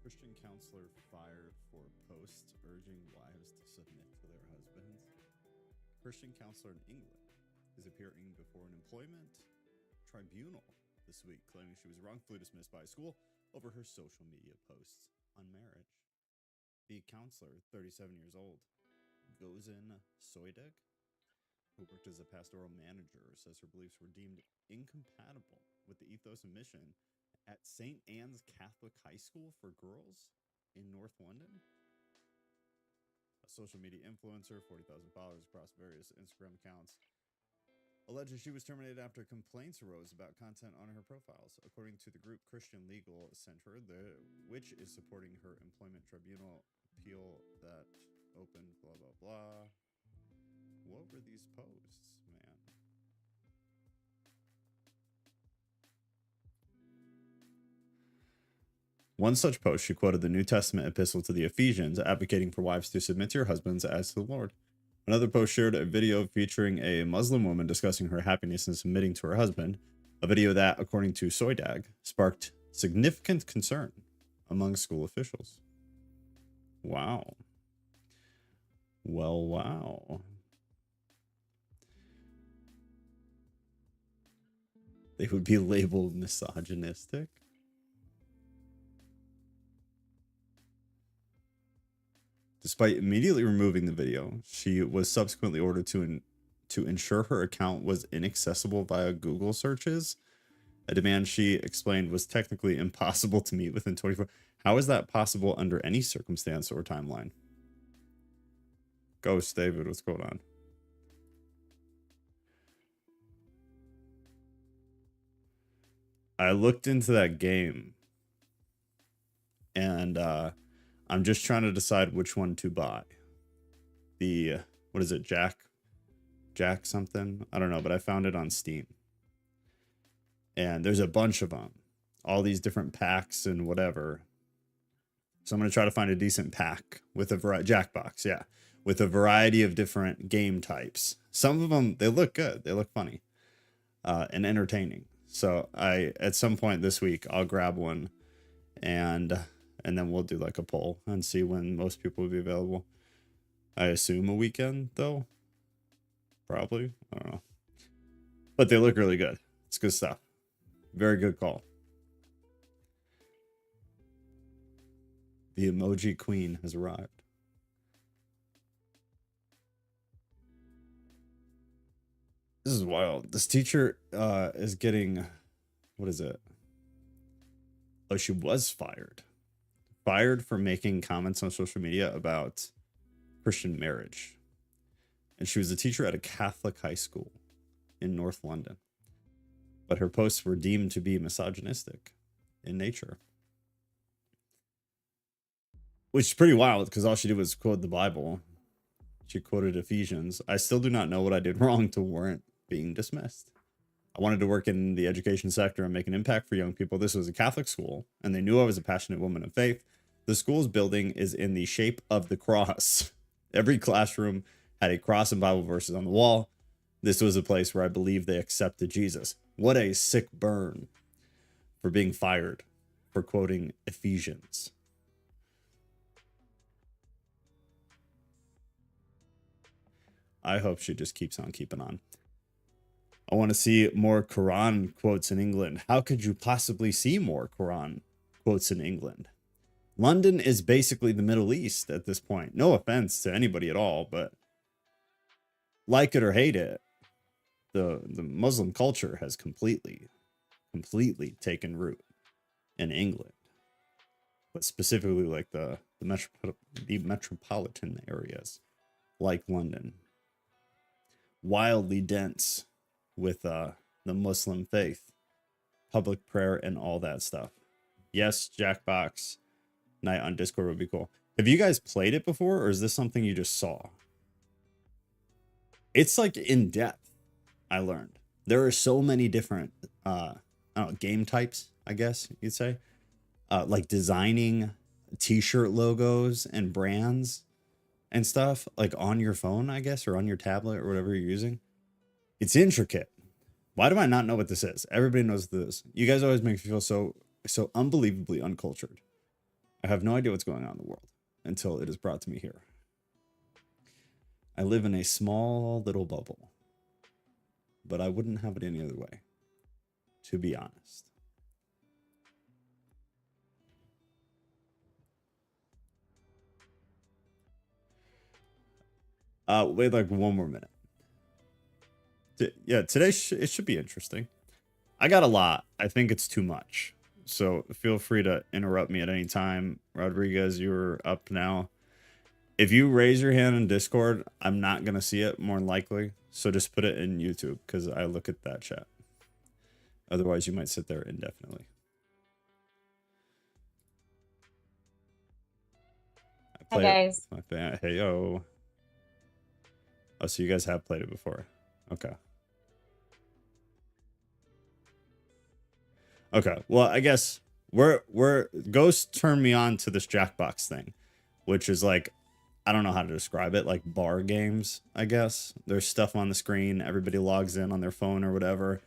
Christian counselor fired for post urging wives to submit to their husbands. Christian counselor in England is appearing before an employment tribunal this week, claiming she was wrongfully dismissed by a school over her social media posts on marriage. The counselor, 37 years old, Gozin Soydeg, who worked as a pastoral manager, says her beliefs were deemed incompatible with the ethos and mission at St. Anne's Catholic High School for girls in North London. A social media influencer, 40,000 followers across various Instagram accounts, alleged she was terminated after complaints arose about content on her profiles. According to the group Christian Legal Center, which is supporting her employment tribunal appeal that opened blah, blah, blah. What were these posts, man? One such post, she quoted the New Testament epistle to the Ephesians, advocating for wives to submit to your husbands as to the Lord. Another post shared a video featuring a Muslim woman discussing her happiness in submitting to her husband, a video that, according to Soydag, sparked significant concern among school officials. Wow. Well, wow. They would be labeled misogynistic. Despite immediately removing the video, she was subsequently ordered to ensure her account was inaccessible via Google searches, a demand she explained was technically impossible to meet within 24. How is that possible under any circumstance or timeline? Ghost David, what's going on? I looked into that game, and I'm just trying to decide which one to buy. The, what is it, Jack something? I don't know, but I found it on Steam. And there's a bunch of them. All these different packs and whatever. So I'm going to try to find a decent pack with a variety, Jackbox, yeah. With a variety of different game types. Some of them, they look good. They look funny. And entertaining. So at some point this week, I'll grab one and then we'll do like a poll and see when most people will be available. I assume a weekend though. Probably. I don't know. But they look really good. It's good stuff. Very good call. The emoji queen has arrived. This is wild. This teacher is getting, what is it? Oh, she was fired. Fired for making comments on social media about Christian marriage. And she was a teacher at a Catholic high school in North London. But her posts were deemed to be misogynistic in nature. Which is pretty wild because all she did was quote the Bible. She quoted Ephesians. I still do not know what I did wrong to warrant being dismissed. I wanted to work in the education sector and make an impact for young people. This was a Catholic school, and they knew I was a passionate woman of faith. The school's building is in the shape of the cross. Every classroom had a cross and Bible verses on the wall. This was a place where I believe they accepted Jesus. What a sick burn for being fired for quoting Ephesians. I hope she just keeps on keeping on. I want to see more Quran quotes in England. How could you possibly see more Quran quotes in England? London is basically the Middle East at this point. No offense to anybody at all, but like it or hate it, the Muslim culture has completely taken root in England. But specifically like the metropolitan areas like London. Wildly dense with the Muslim faith, public prayer, and all that stuff. Yes, Jackbox night on Discord would be cool. Have you guys played it before, or is this something you just saw? It's like in depth. I learned there are so many different I don't know, game types, I guess you'd say, like designing t-shirt logos and brands and stuff like on your phone, I guess, or on your tablet or whatever you're using. It's intricate. Why do I not know what this is? Everybody knows this. You guys always make me feel so unbelievably uncultured. I have no idea what's going on in the world until it is brought to me here. I live in a small little bubble, but I wouldn't have it any other way, to be honest. Wait like one more minute. Yeah, today it should be interesting. I got a lot. I think it's too much. So feel free to interrupt me at any time. Rodriguez, you're up now. If you raise your hand in Discord, I'm not going to see it more than likely. So just put it in YouTube because I look at that chat. Otherwise, you might sit there indefinitely. Hi, guys. My fan. Hey, yo. Oh, so you guys have played it before. Okay. Okay. Well, I guess we're Ghost turned me on to this Jackbox thing, which is like, I don't know how to describe it, like bar games, I guess. There's stuff on the screen, everybody logs in on their phone or whatever,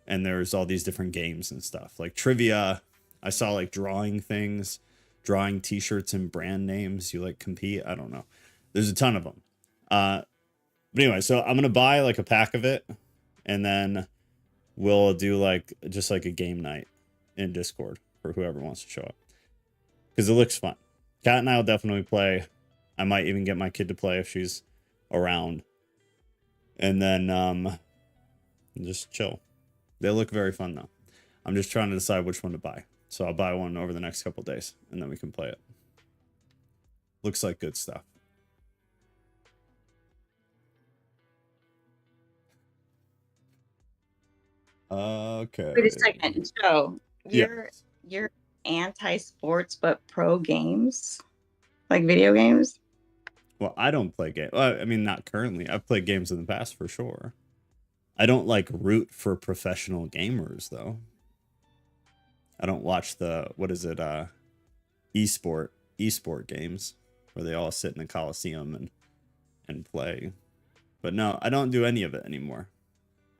and there's all these different games and stuff. Like trivia, I saw like drawing things, drawing t-shirts and brand names. You like compete, I don't know. There's a ton of them. But anyway, so I'm gonna buy like a pack of it, and then we'll do like just like a game night in Discord for whoever wants to show up, because it looks fun. Kat and I will definitely play. I might even get my kid to play if she's around, and then just chill. They look very fun though. I'm just trying to decide which one to buy, so I'll buy one over the next couple days and then we can play it. Looks like good stuff. Okay. Wait a second, Joe. You're anti-sports but pro games, like video games. Well, I don't play games. Well, I mean, not currently. I've played games in the past for sure. I don't like root for professional gamers though. I don't watch the, what is it, esport games where they all sit in a coliseum and play. But no, I don't do any of it anymore.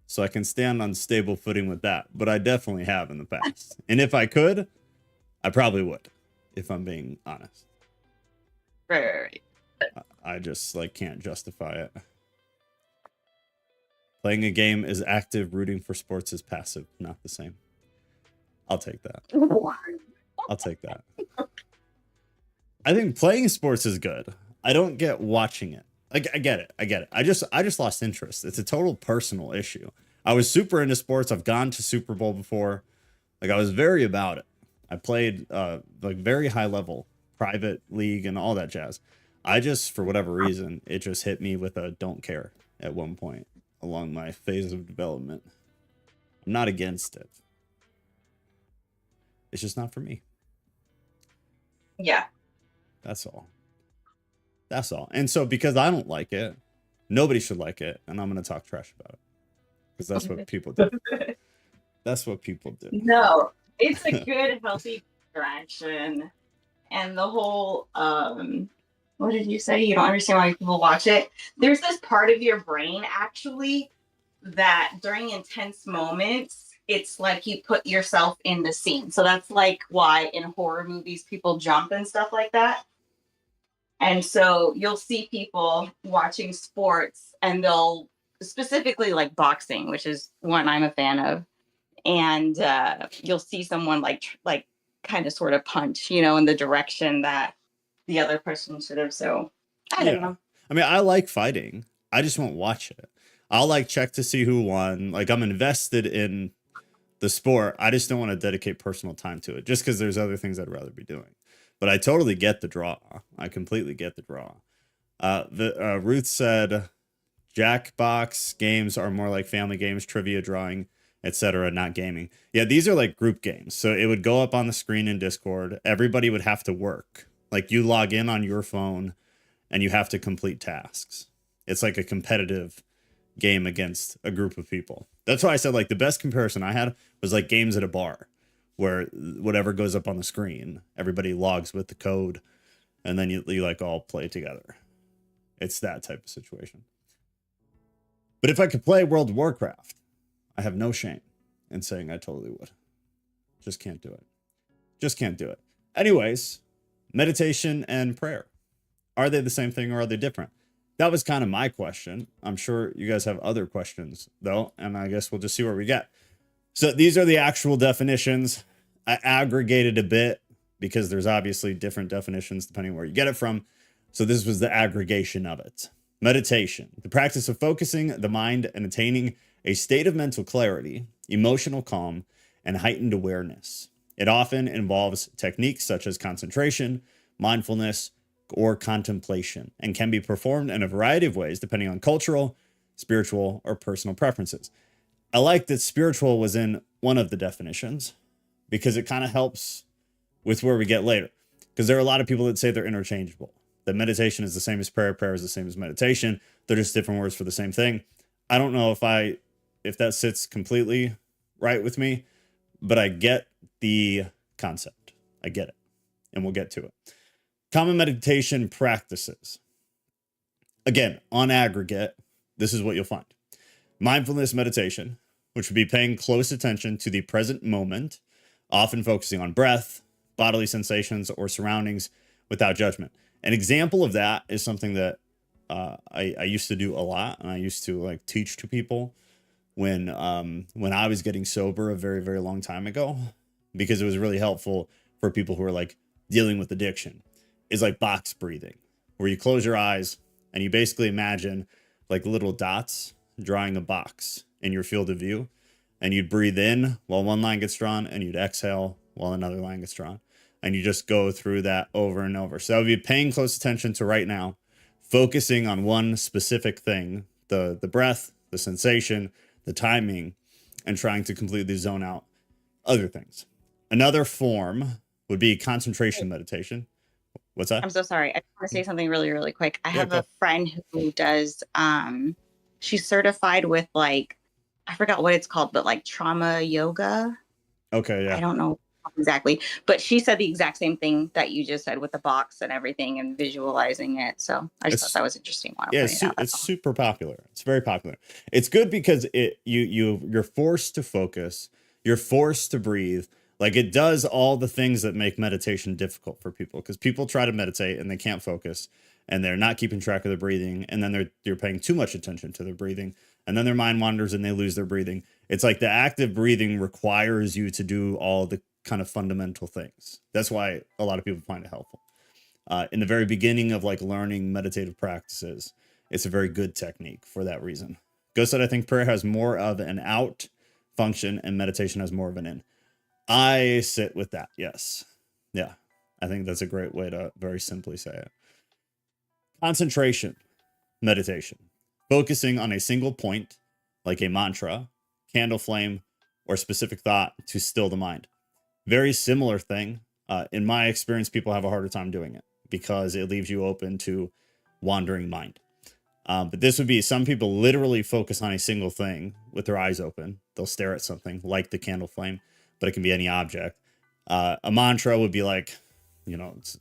So I can stand on stable footing with that, but I definitely have in the past. And if I could, I probably would, if I'm being honest. Right. I just like can't justify it. Playing a game is active, rooting for sports is passive, not the same. I'll take that. I'll take that. I think playing sports is good. I don't get watching it. Like, I get it. I just lost interest. It's a total personal issue. I was super into sports. I've gone to Super Bowl before. Like, I was very about it. I played like very high level private league and all that jazz. I just, for whatever reason, it just hit me with a don't care at one point along my phase of development. I'm not against it. It's just not for me. Yeah. That's all. That's all. And so because I don't like it, nobody should like it, and I'm going to talk trash about it. Because that's what people do. That's what people do. No, it's a good, healthy distraction. And the whole, what did you say? You don't understand why people watch it. There's this part of your brain, actually, that during intense moments, it's like you put yourself in the scene. So that's like why in horror movies, people jump and stuff like that. And so you'll see people watching sports and they'll specifically like boxing, which is one I'm a fan of. And you'll see someone like kind of sort of punch, in the direction that the other person should have. So I don't know. I mean, I like fighting. I just won't watch it. I'll like check to see who won. Like I'm invested in the sport. I just don't want to dedicate personal time to it just because there's other things I'd rather be doing. But I totally get the draw. I completely get the draw. Ruth said, Jackbox games are more like family games, trivia, drawing, etc., not gaming. Yeah, these are like group games. So it would go up on the screen in Discord. Everybody would have to work. Like you log in on your phone and you have to complete tasks. It's like a competitive game against a group of people. That's why I said like the best comparison I had was like games at a bar, where whatever goes up on the screen, everybody logs with the code, and then you like all play together. It's that type of situation. But if I could play World of Warcraft, I have no shame in saying I totally would. Just can't do it. Just can't do it. Anyways, meditation and prayer. Are they the same thing or are they different? That was kind of my question. I'm sure you guys have other questions though, and I guess we'll just see where we get. So these are the actual definitions. I aggregated a bit because there's obviously different definitions depending on where you get it from. So this was the aggregation of it. Meditation, the practice of focusing the mind and attaining a state of mental clarity, emotional calm, and heightened awareness. It often involves techniques such as concentration, mindfulness, or contemplation, and can be performed in a variety of ways depending on cultural, spiritual, or personal preferences. I like that spiritual was in one of the definitions because it kind of helps with where we get later. Because there are a lot of people that say they're interchangeable. That meditation is the same as prayer, prayer is the same as meditation. They're just different words for the same thing. I don't know if that sits completely right with me, but I get the concept. I get it. And we'll get to it. Common meditation practices. Again, on aggregate, this is what you'll find. Mindfulness meditation, which would be paying close attention to the present moment, often focusing on breath, bodily sensations, or surroundings without judgment. An example of that is something that I used to do a lot, and I used to like teach to people when I was getting sober a very, very long time ago, because it was really helpful for people who are like dealing with addiction. Is like box breathing, where you close your eyes and you basically imagine like little dots drawing a box in your field of view, and you'd breathe in while one line gets drawn, and you'd exhale while another line gets drawn. And you just go through that over and over. So I would be paying close attention to right now, focusing on one specific thing, the breath, the sensation, the timing, and trying to completely zone out other things. Another form would be concentration meditation. What's that? I'm so sorry. I want to say something really, really quick. I have a friend who does, she's certified with like, I forgot what it's called, but like trauma yoga. Okay, yeah. I don't know exactly, but she said the exact same thing that you just said with the box and everything and visualizing it. So I just thought that was interesting. Yeah, it's super popular. It's very popular. It's good because you're forced to focus. You're forced to breathe. Like it does all the things that make meditation difficult for people, because people try to meditate and they can't focus and they're not keeping track of their breathing. And then they're paying too much attention to their breathing, and then their mind wanders and they lose their breathing. It's like the active breathing requires you to do all the kind of fundamental things. That's why a lot of people find it helpful. In the very beginning of like learning meditative practices, it's a very good technique for that reason. Ghost said, I think prayer has more of an out function and meditation has more of an in. I sit with that. Yes. Yeah. I think that's a great way to very simply say it. Concentration meditation, focusing on a single point, like a mantra, candle flame, or specific thought to still the mind. Very similar thing. In my experience, people have a harder time doing it because it leaves you open to wandering mind. But this would be, some people literally focus on a single thing with their eyes open. They'll stare at something like the candle flame, but it can be any object. A mantra would be like,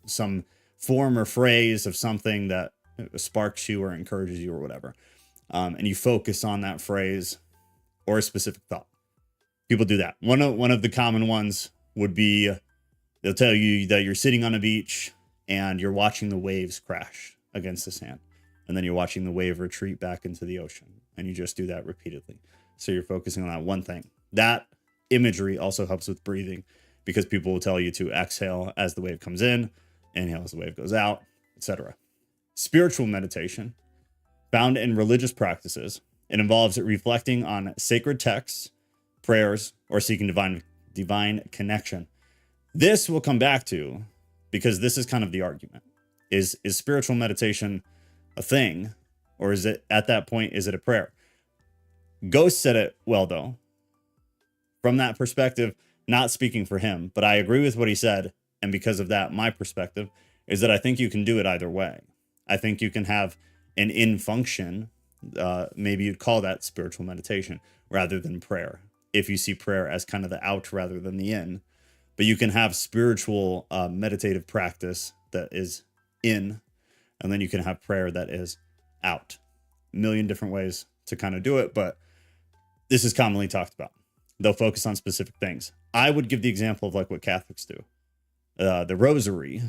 some form or phrase of something that sparks you or encourages you or whatever. And you focus on that phrase or a specific thought. People do that. One of the common ones would be, they'll tell you that you're sitting on a beach and you're watching the waves crash against the sand. And then you're watching the wave retreat back into the ocean. And you just do that repeatedly. So you're focusing on that one thing. That imagery also helps with breathing, because people will tell you to exhale as the wave comes in, inhale as the wave goes out, etc. Spiritual meditation, found in religious practices. It involves reflecting on sacred texts, prayers, or seeking divine connection. This will come back to, because this is kind of the argument. Is spiritual meditation a thing, or is it, at that point, is it a prayer? Ghost said it well, though. From that perspective, not speaking for him, but I agree with what he said. And because of that, my perspective is that I think you can do it either way. I think you can have an in function. Maybe you'd call that spiritual meditation rather than prayer, if you see prayer as kind of the out rather than the in. But you can have spiritual meditative practice that is in, and then you can have prayer that is out. A million different ways to kind of do it, but this is commonly talked about. They'll focus on specific things. I would give the example of like what Catholics do. The rosary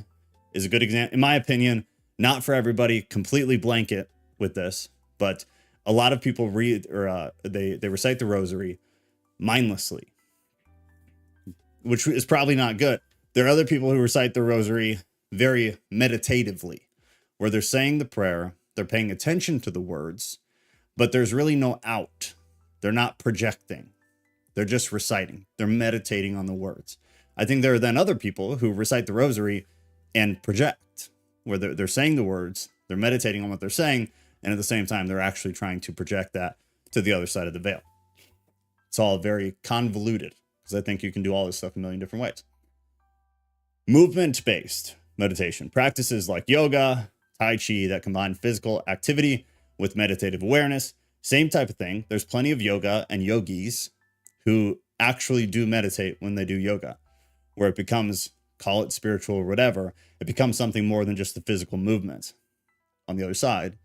is a good example, in my opinion. Not for everybody, completely blanket with this, but a lot of people read or they recite the rosary mindlessly, which is probably not good. There are other people who recite the rosary very meditatively, where they're saying the prayer, they're paying attention to the words, but there's really no out. They're not projecting. They're just reciting. They're meditating on the words. I think there are then other people who recite the rosary and project, where they're saying the words, they're meditating on what they're saying, and at the same time, they're actually trying to project that to the other side of the veil. It's all very convoluted, because I think you can do all this stuff a million different ways. Movement-based meditation. Practices like yoga, tai chi that combine physical activity with meditative awareness. Same type of thing. There's plenty of yoga and yogis who actually do meditate when they do yoga, where it becomes, call it spiritual or whatever, it becomes something more than just the physical movements. On the other side,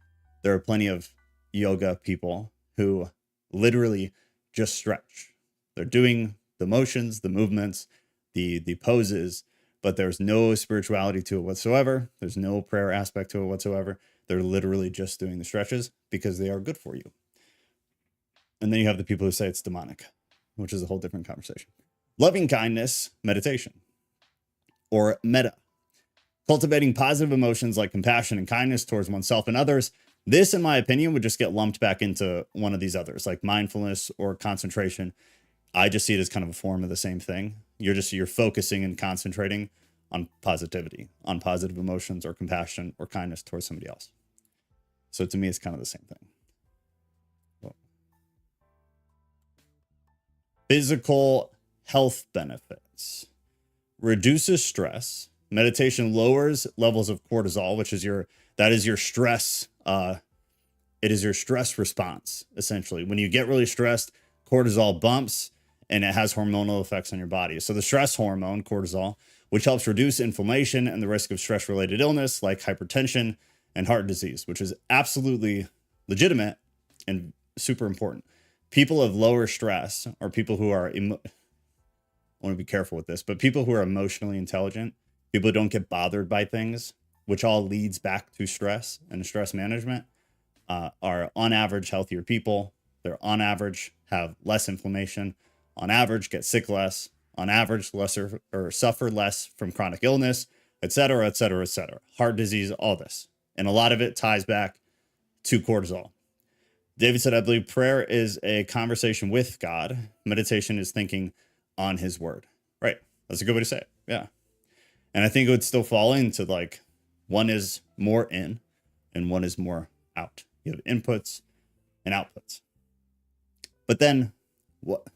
there are plenty of yoga people who literally just stretch. They're doing the motions, the movements, the poses, but there's no spirituality to it whatsoever. There's no prayer aspect to it whatsoever. They're literally just doing the stretches because they are good for you. And then you have the people who say it's demonic, which is a whole different conversation. Loving kindness meditation, or metta. Cultivating positive emotions like compassion and kindness towards oneself and others. This, in my opinion, would just get lumped back into one of these others, like mindfulness or concentration. I just see it as kind of a form of the same thing. You're focusing and concentrating on positivity, on positive emotions or compassion or kindness towards somebody else. So to me, it's kind of the same thing. Physical health benefits. Reduces stress. Meditation lowers levels of cortisol, which is your stress. It is your stress response, essentially. When you get really stressed, cortisol bumps and it has hormonal effects on your body. So the stress hormone, cortisol, which helps reduce inflammation and the risk of stress-related illness like hypertension and heart disease, which is absolutely legitimate and super important. People of lower stress, or people who are, I want to be careful with this, but people who are emotionally intelligent, people who don't get bothered by things, which all leads back to stress and stress management, are on average healthier people. They're on average have less inflammation, on average get sick less, on average lesser or suffer less from chronic illness, et cetera, et cetera, et cetera. Heart disease, all this. And a lot of it ties back to cortisol. David said, I believe prayer is a conversation with God. Meditation is thinking on his word. Right. That's a good way to say it. Yeah. And I think it would still fall into like one is more in and one is more out. You have inputs and outputs. But then what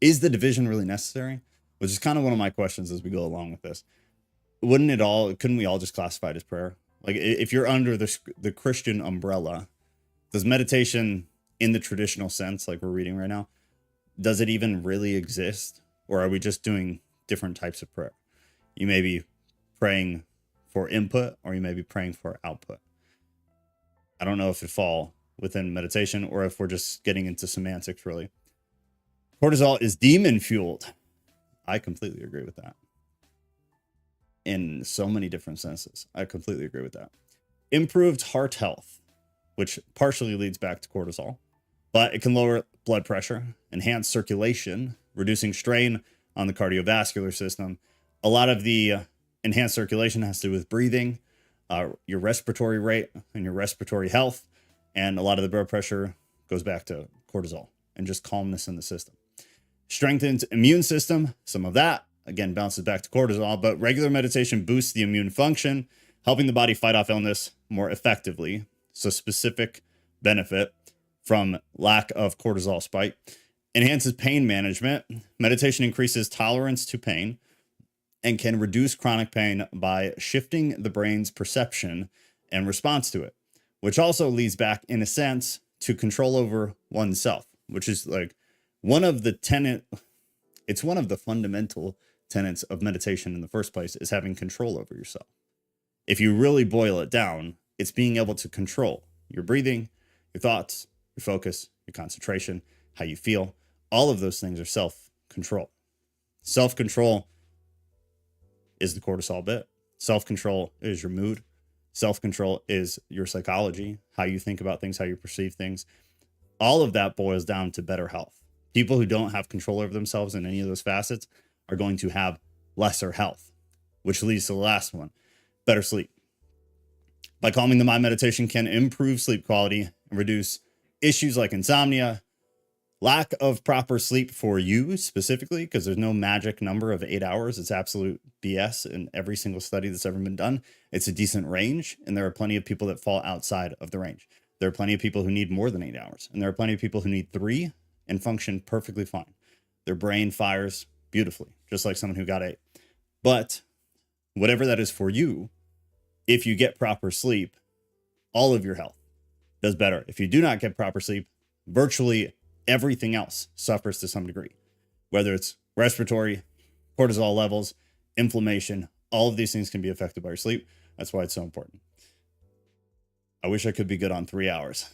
is the division really necessary? Which is kind of one of my questions as we go along with this. Couldn't we all just classify it as prayer? Like if you're under the Christian umbrella, does meditation in the traditional sense, like we're reading right now, does it even really exist? Or are we just doing different types of prayer? You may be praying for input or you may be praying for output. I don't know if it fall within meditation or if we're just getting into semantics, really. Cortisol is demon fueled. I completely agree with that. In so many different senses. I completely agree with that. Improved heart health, which partially leads back to cortisol, but it can lower blood pressure, enhance circulation, reducing strain on the cardiovascular system. A lot of the enhanced circulation has to do with breathing, your respiratory rate and your respiratory health. And a lot of the blood pressure goes back to cortisol and just calmness in the system. Strengthens immune system. Some of that, again, bounces back to cortisol, but regular meditation boosts the immune function, helping the body fight off illness more effectively. So specific benefit from lack of cortisol spike. Enhances pain management. Meditation increases tolerance to pain and can reduce chronic pain by shifting the brain's perception and response to it, which also leads back, in a sense, to control over oneself, which is like one of the fundamental tenets of meditation in the first place, is having control over yourself. If you really boil it down, it's being able to control your breathing, your thoughts, your focus, your concentration, how you feel. All of those things are self-control. Self-control is the cortisol bit. Self-control is your mood. Self-control is your psychology, how you think about things, how you perceive things. All of that boils down to better health. People who don't have control over themselves in any of those facets are going to have lesser health, which leads to the last one, better sleep. By calming the mind, meditation can improve sleep quality and reduce issues like insomnia, lack of proper sleep for you specifically, because there's no magic number of 8 hours. It's absolute BS in every single study that's ever been done. It's a decent range, and there are plenty of people that fall outside of the range. There are plenty of people who need more than 8 hours, and there are plenty of people who need 3 and function perfectly fine. Their brain fires beautifully, just like someone who got 8. But whatever that is for you, if you get proper sleep, all of your health does better. If you do not get proper sleep, virtually everything else suffers to some degree, whether it's respiratory, cortisol levels, inflammation. All of these things can be affected by your sleep. That's why it's so important. I wish I could be good on 3 hours.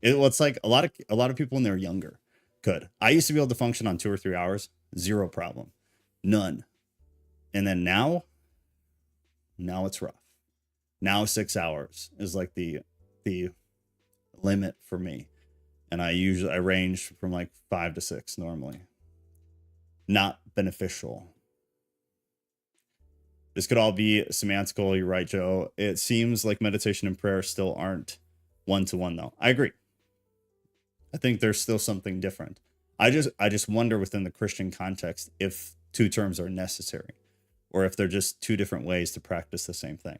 It's like a lot of people when they're younger could. I used to be able to function on 2 or 3 hours, zero problem, none. And then now it's rough. Now 6 hours is like the limit for me. And I range from like 5 to 6 normally. Not beneficial. This could all be semantical. You're right, Joe. It seems like meditation and prayer still aren't one-to-one, though. I agree. I think there's still something different. I just wonder within the Christian context if 2 terms are necessary, or if they're just 2 different ways to practice the same thing.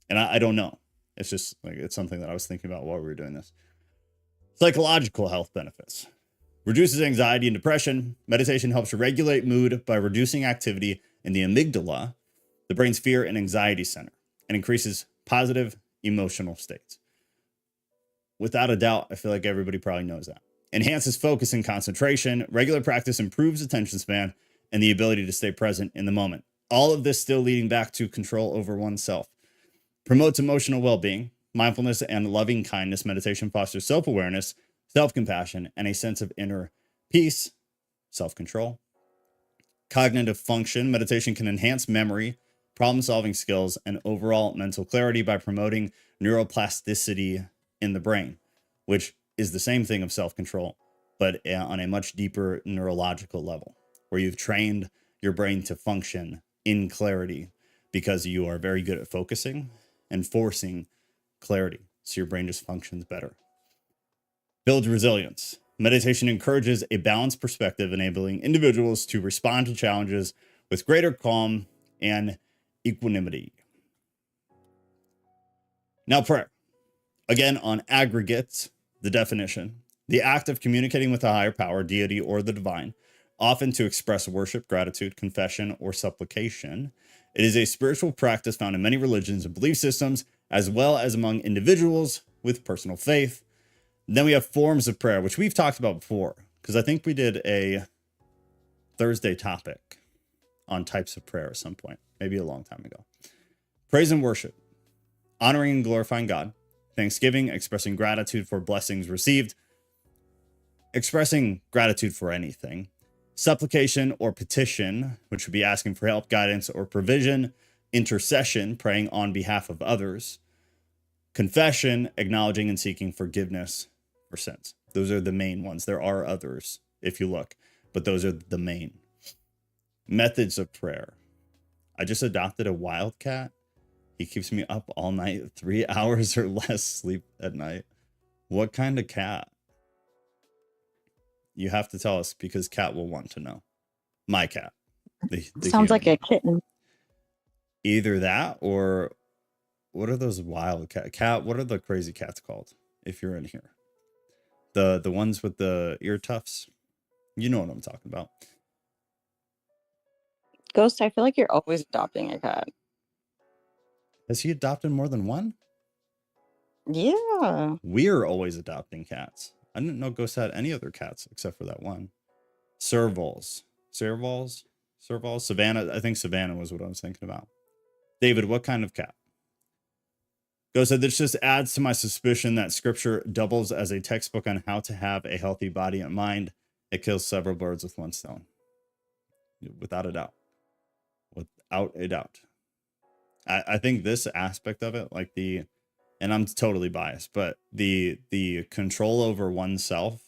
And I don't know. It's just like, it's something that I was thinking about while we were doing this. Psychological health benefits. Reduces anxiety and depression. Meditation helps regulate mood by reducing activity in the amygdala, the brain's fear and anxiety center, and increases positive emotional states. Without a doubt, I feel like everybody probably knows that. Enhances focus and concentration. Regular practice improves attention span and the ability to stay present in the moment. All of this still leading back to control over oneself. Promotes emotional well-being. Mindfulness and loving kindness meditation fosters self-awareness, self-compassion, and a sense of inner peace, self-control. Cognitive function. Meditation can enhance memory, problem-solving skills, and overall mental clarity by promoting neuroplasticity in the brain, which is the same thing of self-control, but on a much deeper neurological level, where you've trained your brain to function in clarity because you are very good at focusing and forcing clarity. So your brain just functions better. Builds resilience. Meditation encourages a balanced perspective, enabling individuals to respond to challenges with greater calm and equanimity. Now, prayer. Again, on aggregate, the definition, the act of communicating with a higher power, deity, or the divine, often to express worship, gratitude, confession, or supplication. It is a spiritual practice found in many religions and belief systems, as well as among individuals with personal faith. And then we have forms of prayer, which we've talked about before, because I think we did a Thursday topic on types of prayer at some point, maybe a long time ago. Praise and worship, honoring and glorifying God. Thanksgiving, expressing gratitude for blessings received, expressing gratitude for anything. Supplication or petition, which would be asking for help, guidance, or provision. Intercession, praying on behalf of others. Confession, acknowledging and seeking forgiveness for sins. Those are the main ones. There are others if you look, but those are the main. Methods of prayer. I just adopted a wildcat. He keeps me up all night, 3 hours or less sleep at night. What kind of cat? You have to tell us, because Cat will want to know. My cat. The Sounds like human. a kitten. Either that, or what are those wild cat? What are the crazy cats called? If you're in here, the ones with the ear tufts. You know what I'm talking about. Ghost, I feel like you're always adopting a cat. Has he adopted more than one? Yeah. We're always adopting cats. I didn't know Ghost had any other cats except for that one. Servals. Savannah. I think Savannah was what I was thinking about. David, what kind of cat? Ghost said, this just adds to my suspicion that scripture doubles as a textbook on how to have a healthy body and mind. It kills several birds with one stone. Without a doubt. Without a doubt. I think this aspect of it, like and I'm totally biased, but the control over oneself,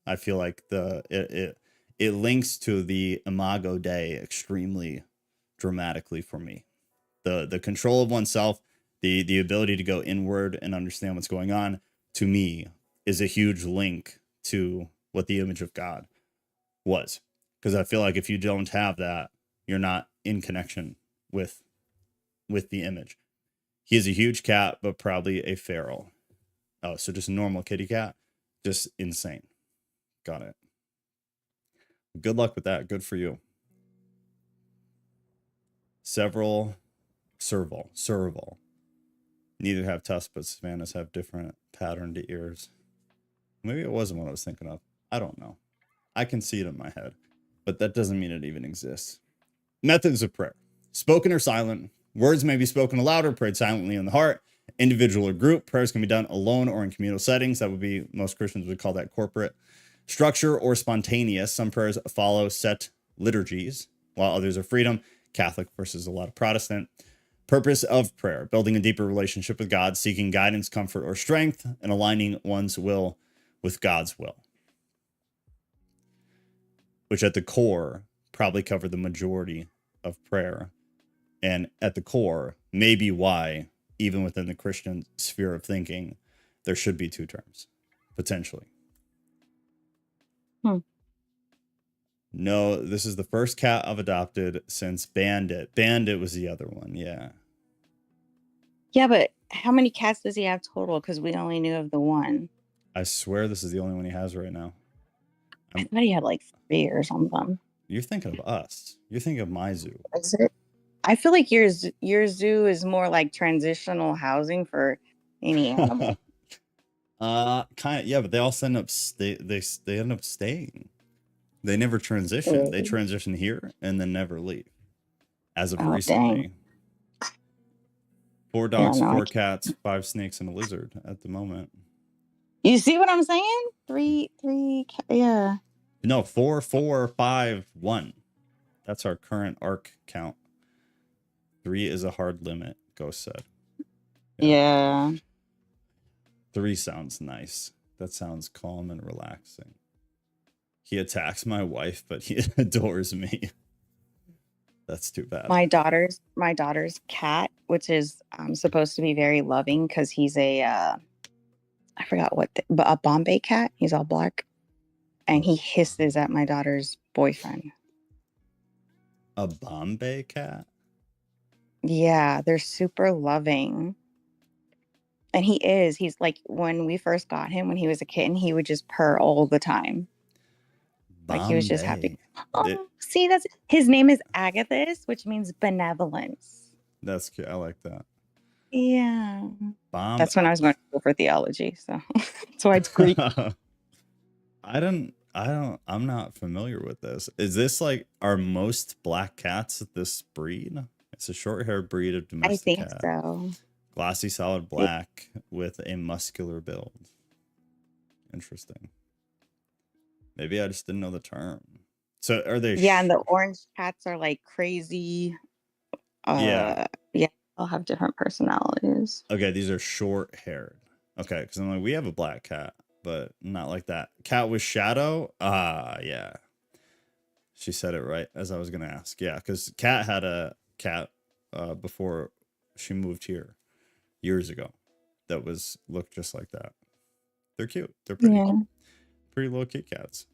I feel like it links to the Imago Dei extremely dramatically for me. The control of oneself, the ability to go inward and understand what's going on, to me is a huge link to what the image of God was. Because I feel like if you don't have that, you're not in connection with the image. He is a huge cat, but probably a feral. Oh, so just a normal kitty cat, just insane. Got it. Good luck with that. Good for you. Serval. Neither have tusks, but savannas have different patterned ears. Maybe it wasn't what I was thinking of. I don't know. I can see it in my head, but that doesn't mean it even exists. Methods of prayer. Spoken or silent. Words may be spoken aloud or prayed silently in the heart. Individual or group. Prayers can be done alone or in communal settings. That would be, most Christians would call that corporate. Structure or spontaneous. Some prayers follow set liturgies, while others are freedom. Catholic versus a lot of Protestant. Purpose of prayer. Building a deeper relationship with God, seeking guidance, comfort, or strength, and aligning one's will with God's will. Which at the core probably cover the majority of prayer. And at the core, maybe why, even within the Christian sphere of thinking, there should be two terms, potentially. No, this is the first cat I've adopted since Bandit. Bandit was the other one, yeah. Yeah, but how many cats does he have total? Because we only knew of the one. I swear this is the only one he has right now. I thought he had like 3 or something. You're thinking of us. You're thinking of my zoo. Is it? I feel like your zoo is more like transitional housing for any animal. Kind of, yeah, but they all end up they end up staying. They never transition. They transition here and then never leave. As of recently. Dang. 4 dogs, 4 cats, 5 snakes, and a lizard at the moment. You see what I'm saying? 3, yeah. No, 4, 4, 5, 1. That's our current arc count. 3 is a hard limit, Ghost said. Yeah. 3 sounds nice. That sounds calm and relaxing. He attacks my wife, but he adores me. That's too bad. My daughter's cat, which is supposed to be very loving because he's I forgot a Bombay cat. He's all black, and he hisses at my daughter's boyfriend. A Bombay cat? Yeah, they're super loving. And he's like, when we first got him, when he was a kitten, he would just purr all the time. Like he was just happy. Oh, see, that's his name is Agathis, which means benevolence. That's cute. I like that. Yeah. That's when I was going to school for theology, so that's why it's Greek. I'm not familiar with this. Is this like our most black cats at this breed? It's a short-haired breed of domestic cat. I think so. Glossy, solid black with a muscular build. Interesting. Maybe I just didn't know the term. So are they? Yeah, and the orange cats are like crazy. Yeah, they'll have different personalities. Okay, these are short-haired. Okay, because I'm like, we have a black cat, but not like that. Cat with shadow? Yeah. She said it right as I was going to ask. Yeah, because Cat had a cat before she moved here years ago that looked just like that. They're cute. They're pretty little Kit Kats.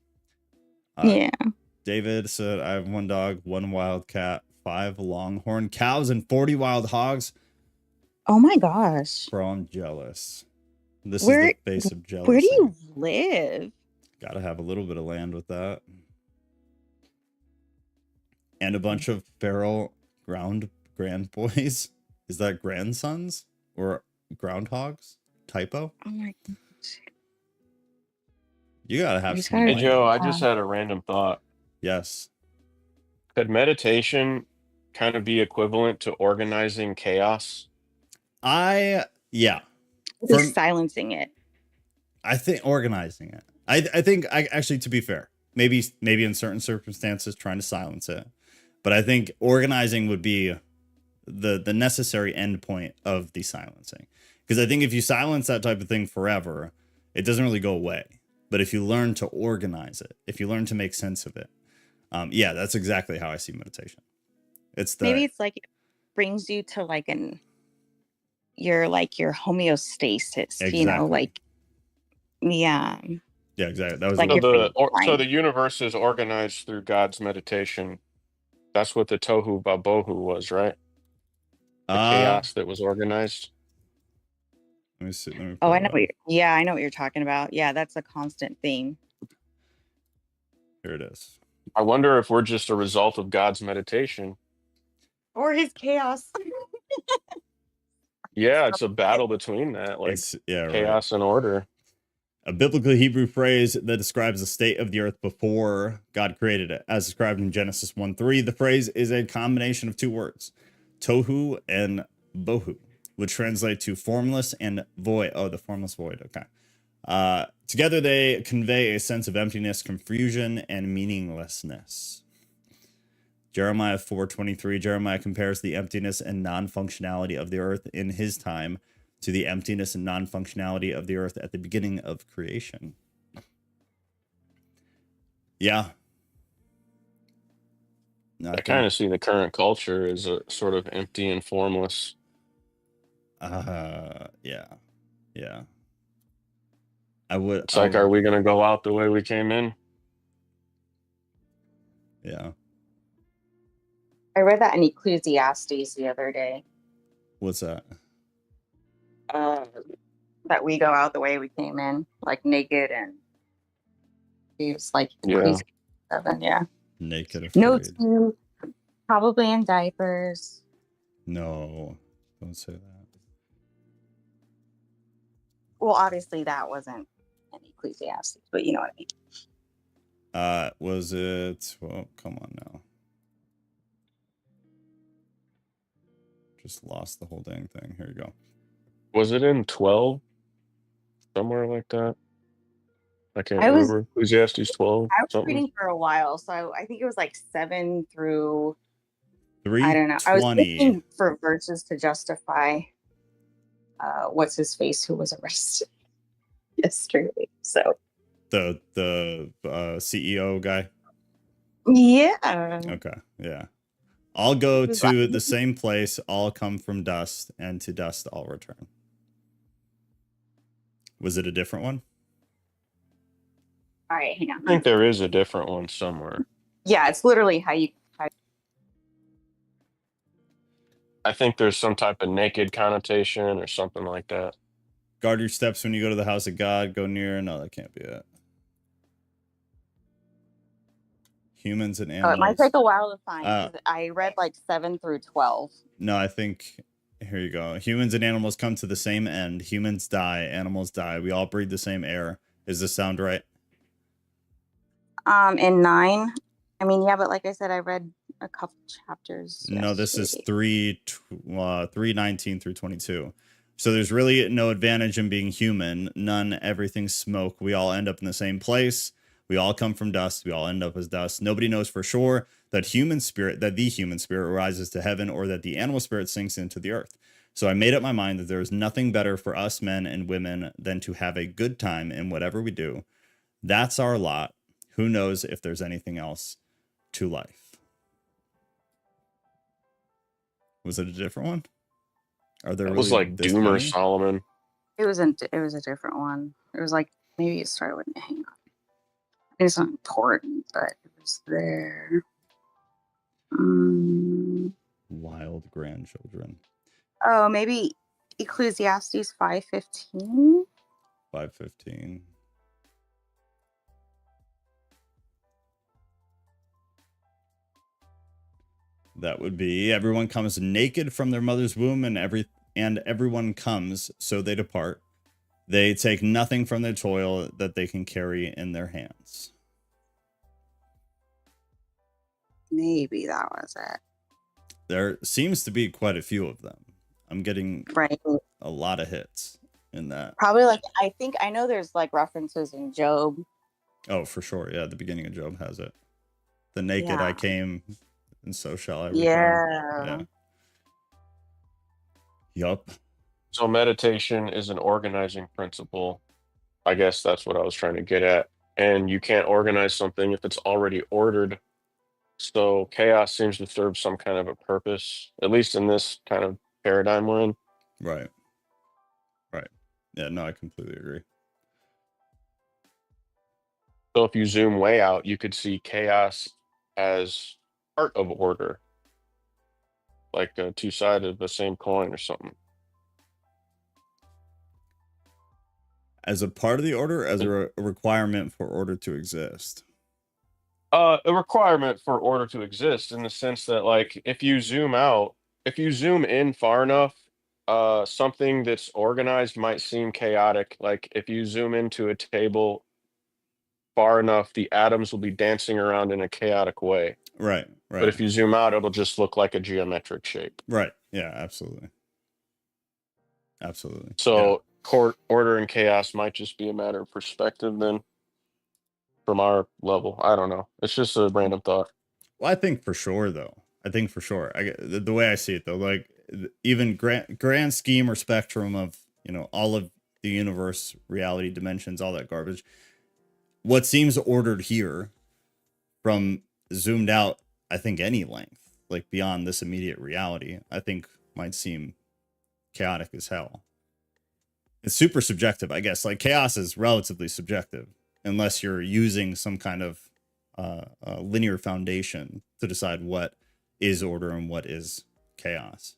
Yeah. David said, I have 1 dog, 1 wild cat, 5 longhorn cows, and 40 wild hogs. Oh my gosh. Bro, I'm jealous. This is the face of jealousy. Where do you live? Gotta have a little bit of land with that. And a bunch of feral grand boys. Is that grandsons or groundhogs? Typo? Oh my gosh. You gotta have some. Hey Joe, I just had a random thought. Yes. Could meditation kind of be equivalent to organizing chaos? Yeah. Just silencing it. I think organizing it. I think actually, to be fair, maybe in certain circumstances trying to silence it, but I think organizing would be the necessary endpoint of the silencing. Because I think if you silence that type of thing forever, it doesn't really go away. But if you learn to organize it, if you learn to make sense of it, yeah, that's exactly how I see meditation. Maybe it's like it brings you to like your homeostasis, exactly. you know, like yeah. Yeah, exactly. That was Like so the universe is organized through God's meditation. That's what the tohu babohu was, right? The chaos that was organized. Let me see. Oh, I know. I know what you're talking about. Yeah, that's a constant theme. Here it is. I wonder if we're just a result of God's meditation. Or his chaos. Yeah, it's a battle between that, like chaos and order. A biblical Hebrew phrase that describes the state of the earth before God created it. As described in Genesis 1:3, the phrase is a combination of two words, tohu and bohu, which translate to formless and void. Oh, the formless void. Okay. Together, they convey a sense of emptiness, confusion, and meaninglessness. Jeremiah 4:23, Jeremiah compares the emptiness and non-functionality of the earth in his time to the emptiness and non-functionality of the earth at the beginning of creation. Yeah. I kind of see the current culture as a sort of empty and formless. Yeah. It's like, are we going to go out the way we came in? Yeah. I read that in Ecclesiastes the other day. What's that? That we go out the way we came in, like naked, and he was like, yeah. Naked, afraid. No teeth, probably in diapers. No, don't say that. Well, obviously that wasn't in Ecclesiastes, but you know what I mean. Was it? Well, come on now. Just lost the whole dang thing. Here you go. Was it in 12? Somewhere like that? I can't remember. Ecclesiastes 12? I was reading for a while, so I think it was like 7 through 3. I don't know. I was looking for verses to justify what's his face who was arrested yesterday. So the CEO guy. Yeah. Okay. Yeah. I'll go to the same place. I'll come from dust, and to dust I'll return. Was it a different one? All right, hang on. I think there is a different one somewhere. Yeah, it's literally how you. I think there's some type of naked connotation or something like that. Guard your steps when you go to the house of God. Go near. No, that can't be it. Humans and animals. Oh, it might take a while to find. I read like 7 through 12. No, I think here you go. Humans and animals come to the same end. Humans die. Animals die. We all breathe the same air. Does this sound right? In 9. I mean, yeah, but like I said, I read a couple chapters. No, this is 3:19 through 22. So there's really no advantage in being human. None. Everything's smoke. We all end up in the same place. We all come from dust. We all end up as dust. Nobody knows for sure that the human spirit rises to heaven, or that the animal spirit sinks into the earth. So I made up my mind that there is nothing better for us men and women than to have a good time in whatever we do. That's our lot. Who knows if there's anything else to life? Was it a different one? Are there? It was like Doomer Solomon. It was a different one. It was like, maybe it started with, hang on. It's not important, but it was there. Wild grandchildren. Oh, maybe Ecclesiastes 5:15. 5:15. That would be, everyone comes naked from their mother's womb, and everyone comes, so they depart. They take nothing from their toil that they can carry in their hands. Maybe that was it. There seems to be quite a few of them. I'm getting a lot of hits in that. Probably like, I know there's like references in Job. Oh, for sure. Yeah, the beginning of Job has it. The naked I came, and so shall I return. Yeah. Yup. So meditation is an organizing principle. I guess that's what I was trying to get at. And you can't organize something if it's already ordered. So chaos seems to serve some kind of a purpose, at least in this kind of paradigm we're in. Right. Right. Yeah, no, I completely agree. So if you zoom way out, you could see chaos as part of order, like two sides of the same coin or something. As a part of the order, as a requirement for order to exist. A requirement for order to exist, in the sense that, like, if you zoom out, if you zoom in far enough, something that's organized might seem chaotic. Like if you zoom into a table far enough, the atoms will be dancing around in a chaotic way. Right. But if you zoom out, it'll just look like a geometric shape. Right. Yeah, absolutely. Absolutely. So order and chaos might just be a matter of perspective then, from our level. I don't know. It's just a random thought. Well, I think for sure, though. The way I see it, though, like even grand scheme or spectrum of, all of the universe, reality, dimensions, all that garbage. What seems ordered here from zoomed out, I think any length, like beyond this immediate reality, I think might seem chaotic as hell. It's super subjective, I guess. Like chaos is relatively subjective unless you're using some kind of linear foundation to decide what is order and what is chaos.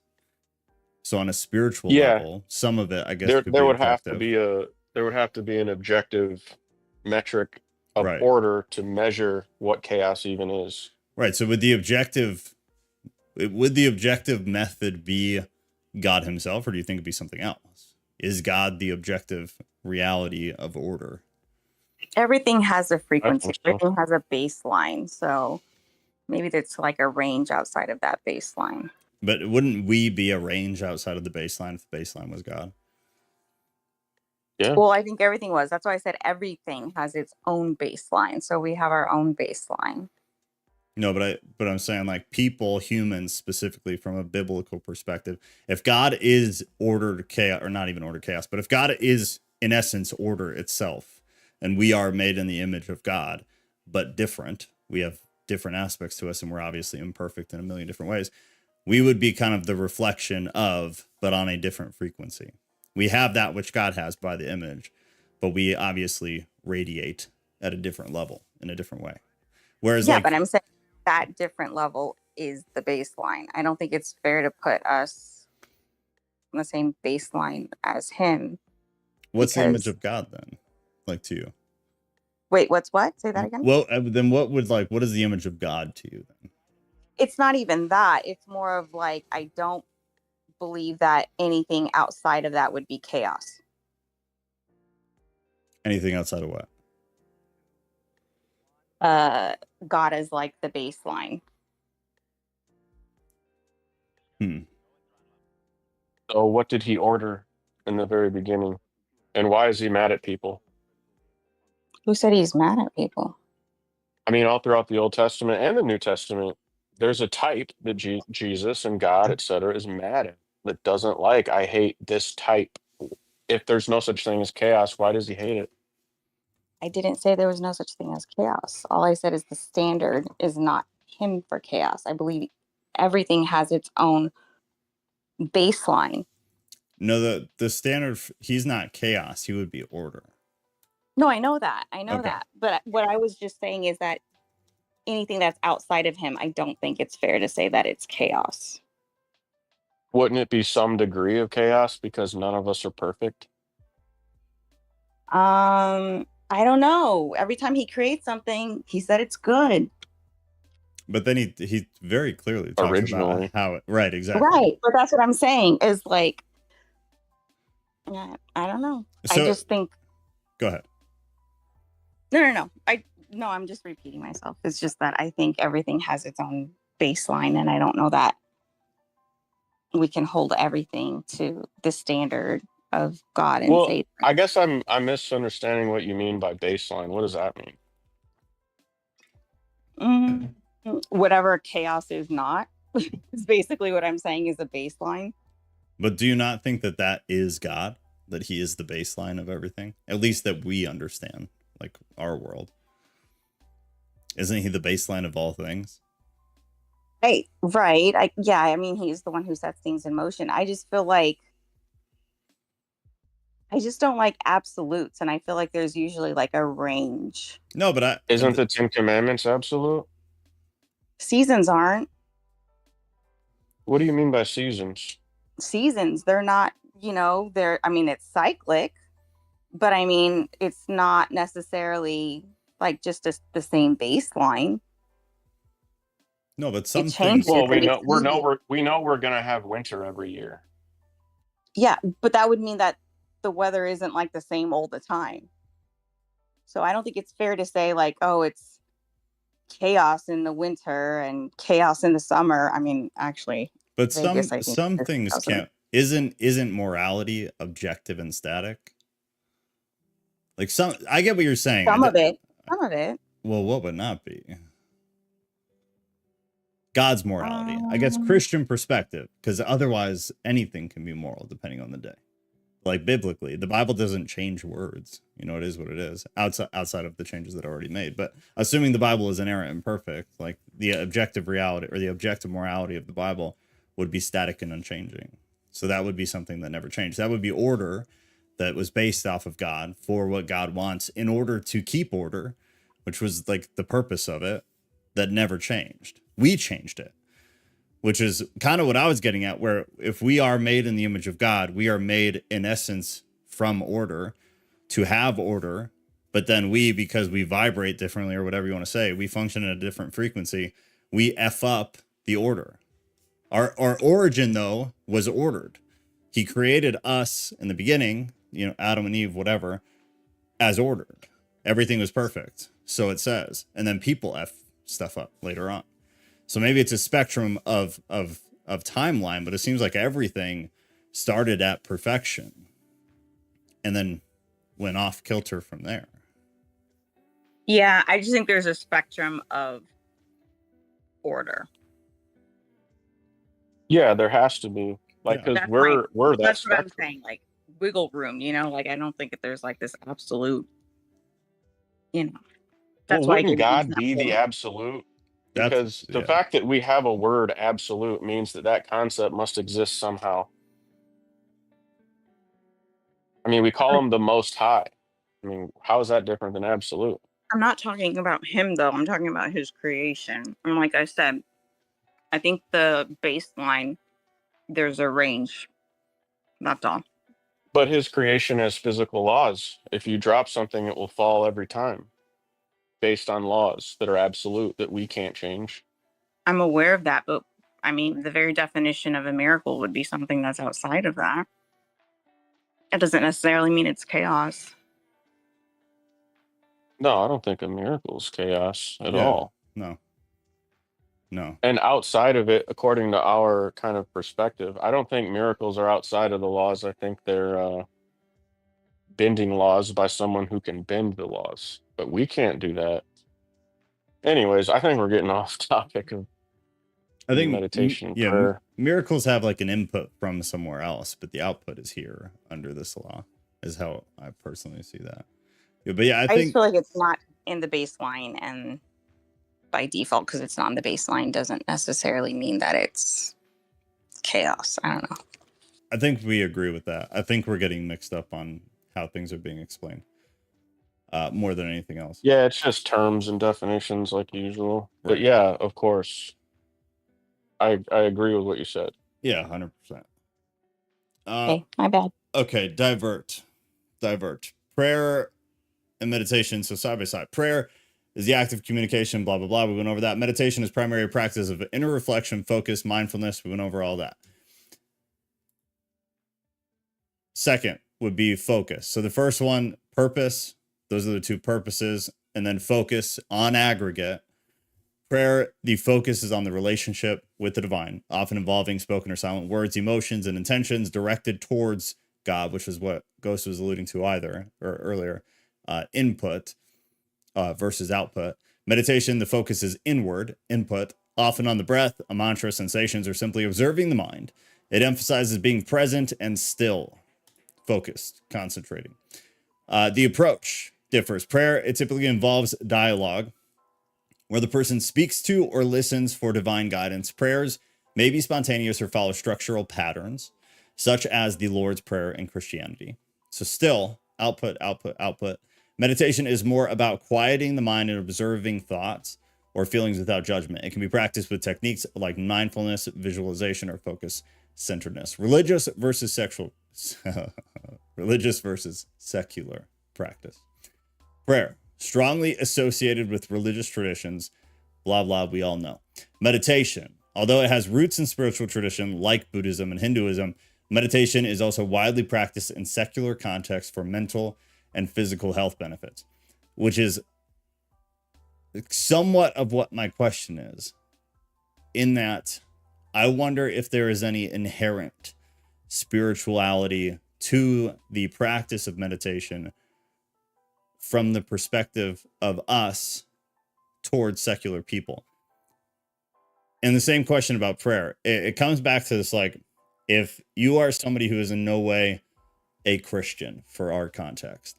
So on a spiritual level, some of it, I guess, there would have to be an objective metric of order to measure what chaos even is. Right. So would the objective method be God himself, or do you think it'd be something else? Is God the objective reality of order? Everything has a frequency. Everything has a baseline. So maybe it's like a range outside of that baseline. But wouldn't we be a range outside of the baseline if the baseline was God? Yeah. Well, I think everything was. That's why I said everything has its own baseline. So we have our own baseline. No, but I'm saying, like, people, humans specifically, from a biblical perspective, if God is ordered chaos, or not even ordered chaos, but if God is in essence order itself, and we are made in the image of God, but different, we have different aspects to us, and we're obviously imperfect in a million different ways, we would be kind of the reflection of, but on a different frequency. We have that which God has by the image, but we obviously radiate at a different level in a different way. Whereas, but I'm saying that different level is the baseline. I don't think it's fair to put us on the same baseline as him. What's the image of God then, like, to you? Wait, what? Say that again. Well, then what is the image of God to you then? It's not even that. It's more of like, I don't believe that anything outside of that would be chaos. Anything outside of what? God is like the baseline. So what did he order in the very beginning? And why is he mad at people? Who said he's mad at people? I mean, all throughout the Old Testament and the New Testament, there's a type that Jesus and God, etc., is mad at, that doesn't like. I hate this type. If there's no such thing as chaos, why does he hate it? I didn't say there was no such thing as chaos. All I said is the standard is not him for chaos. I believe everything has its own baseline. No, the standard, he's not chaos. He would be order. No, I know that. But what I was just saying is that anything that's outside of him, I don't think it's fair to say that it's chaos. Wouldn't it be some degree of chaos because none of us are perfect? I don't know. Every time he creates something, he said it's good. But then he very clearly talks about how it, right, exactly. Right, but that's what I'm saying is like, I don't know. So, I just think. Go ahead. No. I'm just repeating myself. It's just that I think everything has its own baseline, and I don't know that we can hold everything to the standard of God and say. I guess I'm misunderstanding what you mean by baseline. What does that mean? Whatever chaos is not is basically what I'm saying is a baseline. But do you not think that that is God? That he is the baseline of everything? At least that we understand, like our world. Isn't he the baseline of all things? Right. I mean, he's the one who sets things in motion. I just feel like I just don't like absolutes, and I feel like there's usually like a range. No, but Isn't the Ten Commandments absolute? Seasons aren't. What do you mean by seasons? Seasons, they're not, I mean, it's cyclic, but I mean, it's not necessarily like just the same baseline. No, but some It things. changes. Well, we and know we're gonna have winter every year. Yeah, but that would mean that the weather isn't like the same all the time. So I don't think it's fair to say like, oh, it's chaos in the winter and chaos in the summer. I mean, actually, But Vegas, I think some is things 1,000. can't. Isn't morality objective and static? Like I get what you're saying. Some of it. Well, what would not be? God's morality, I guess, Christian perspective, because otherwise anything can be moral depending on the day. Like biblically, the Bible doesn't change words. You know, it is what it is outside of the changes that are already made. But assuming the Bible is inerrant and perfect, like the objective reality or the objective morality of the Bible would be static and unchanging. So that would be something that never changed. That would be order that was based off of God for what God wants in order to keep order, which was like the purpose of it, that never changed. We changed it, which is kind of what I was getting at, where if we are made in the image of God, we are made in essence from order to have order. But then because we vibrate differently or whatever you want to say, we function at a different frequency. We F up the order. Our origin, though, was ordered. He created us in the beginning, Adam and Eve, whatever, as ordered. Everything was perfect. So it says. And then people F stuff up later on. So maybe it's a spectrum of timeline, but it seems like everything started at perfection and then went off kilter from there. Yeah, I just think there's a spectrum of order. Yeah, there has to be. Like, because we're that that's spectrum. what I'm saying, like wiggle room, like I don't think that there's like this absolute, that's why wouldn't God be the absolute? Because the fact that we have a word absolute means that concept must exist somehow. I mean, we call him the Most High. I mean, how is that different than absolute? I'm not talking about him, though. I'm talking about his creation. And like I said, I think the baseline, there's a range. That's all. But his creation has physical laws. If you drop something, it will fall every time based on laws that are absolute that we can't change. I'm aware of that, but I mean, the very definition of a miracle would be something that's outside of that. It doesn't necessarily mean it's chaos. No, I don't think a miracle is chaos at all. No. And outside of it, according to our kind of perspective, I don't think miracles are outside of the laws. I think they're bending laws by someone who can bend the laws. But we can't do that. Anyways, I think we're getting off topic of meditation and prayer. Miracles have like an input from somewhere else, but the output is here under this law, is how I personally see that. But yeah, I think just feel like it's not in the baseline, and by default, because it's not in the baseline doesn't necessarily mean that it's chaos. I don't know. I think we agree with that. I think we're getting mixed up on how things are being explained more than anything else. Yeah, it's just terms and definitions like usual. Right. But yeah, of course, I agree with what you said. Yeah, 100%. Okay, my bad. Okay, divert. Prayer and meditation, so side by side. Prayer is the act of communication, blah, blah, blah. We went over that. Meditation is primary practice of inner reflection, focus, mindfulness. We went over all that. Second would be focus. So the first one, purpose. Those are the two purposes. And then focus on aggregate. Prayer, the focus is on the relationship with the divine, often involving spoken or silent words, emotions, and intentions directed towards God, which is what Ghost was alluding to earlier. Input versus output. Meditation, the focus is inward, input, often on the breath, a mantra, sensations, or simply observing the mind. It emphasizes being present and still, focused, concentrating. The approach differs. Prayer, it typically involves dialogue where the person speaks to or listens for divine guidance. Prayers may be spontaneous or follow structural patterns, such as the Lord's Prayer in Christianity. So still, output, output, output. Meditation is more about quieting the mind and observing thoughts or feelings without judgment. It can be practiced with techniques like mindfulness, visualization, or focus centeredness. Religious versus secular practice. Prayer, strongly associated with religious traditions, blah, blah, we all know. Meditation, although it has roots in spiritual tradition like Buddhism and Hinduism, meditation is also widely practiced in secular contexts for mental and physical health benefits, which is somewhat of what my question is, in that I wonder if there is any inherent spirituality to the practice of meditation from the perspective of us towards secular people. And the same question about prayer. It comes back to this, like, if you are somebody who is in no way a Christian for our context,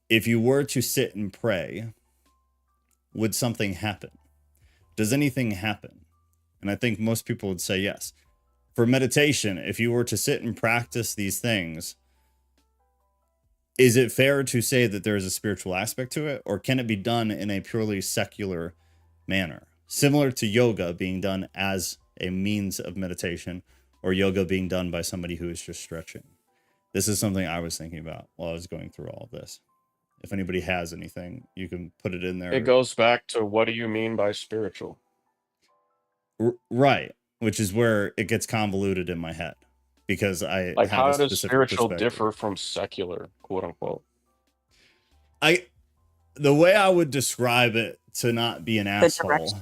if you were to sit and pray, would something happen? Does anything happen? And I think most people would say yes. For meditation, if you were to sit and practice these things, is it fair to say that there is a spiritual aspect to it, or can it be done in a purely secular manner? Similar to yoga being done as a means of meditation, or yoga being done by somebody who is just stretching. This is something I was thinking about while I was going through all of this. If anybody has anything, you can put it in there. It goes back to, what do you mean by spiritual? Right, which is where it gets convoluted in my head, because I Like, have how a does specific spiritual perspective. differ from secular, quote unquote? The way I would describe it, to not be an asshole, direction.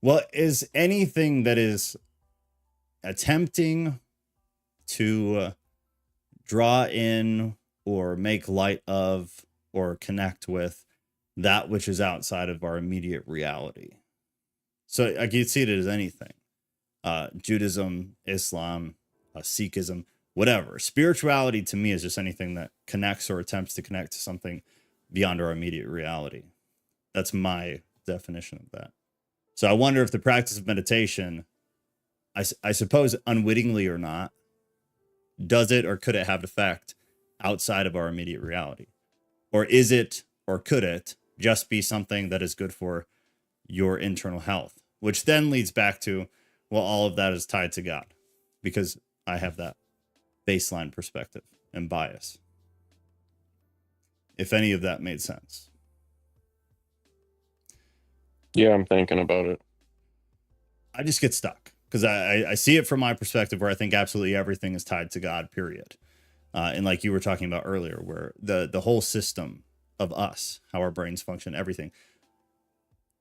well, is anything that is attempting to draw in or make light of or connect with that which is outside of our immediate reality. So I can see it as anything. Judaism, Islam, Sikhism, whatever. Spirituality to me is just anything that connects or attempts to connect to something beyond our immediate reality. That's my definition of that. So I wonder if the practice of meditation, I suppose unwittingly or not, does it or could it have effect outside of our immediate reality? Or is it, or could it just be something that is good for your internal health? Which then leads back to, well, all of that is tied to God, because I have that baseline perspective and bias. If any of that made sense. Yeah, I'm thinking about it. I just get stuck because I see it from my perspective, where I think absolutely everything is tied to God, period. And like you were talking about earlier, where the whole system of us, how our brains function, everything,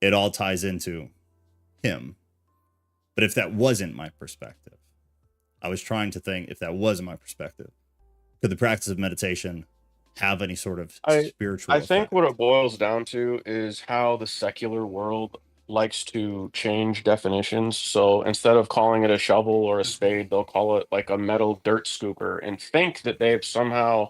it all ties into him. But if that wasn't my perspective, I was trying to think, if that wasn't my perspective, could the practice of meditation have any sort of spiritual I think effect? what it boils down to is how the secular world likes to change definitions. So instead of calling it a shovel or a spade, they'll call it like a metal dirt scooper and think that they've somehow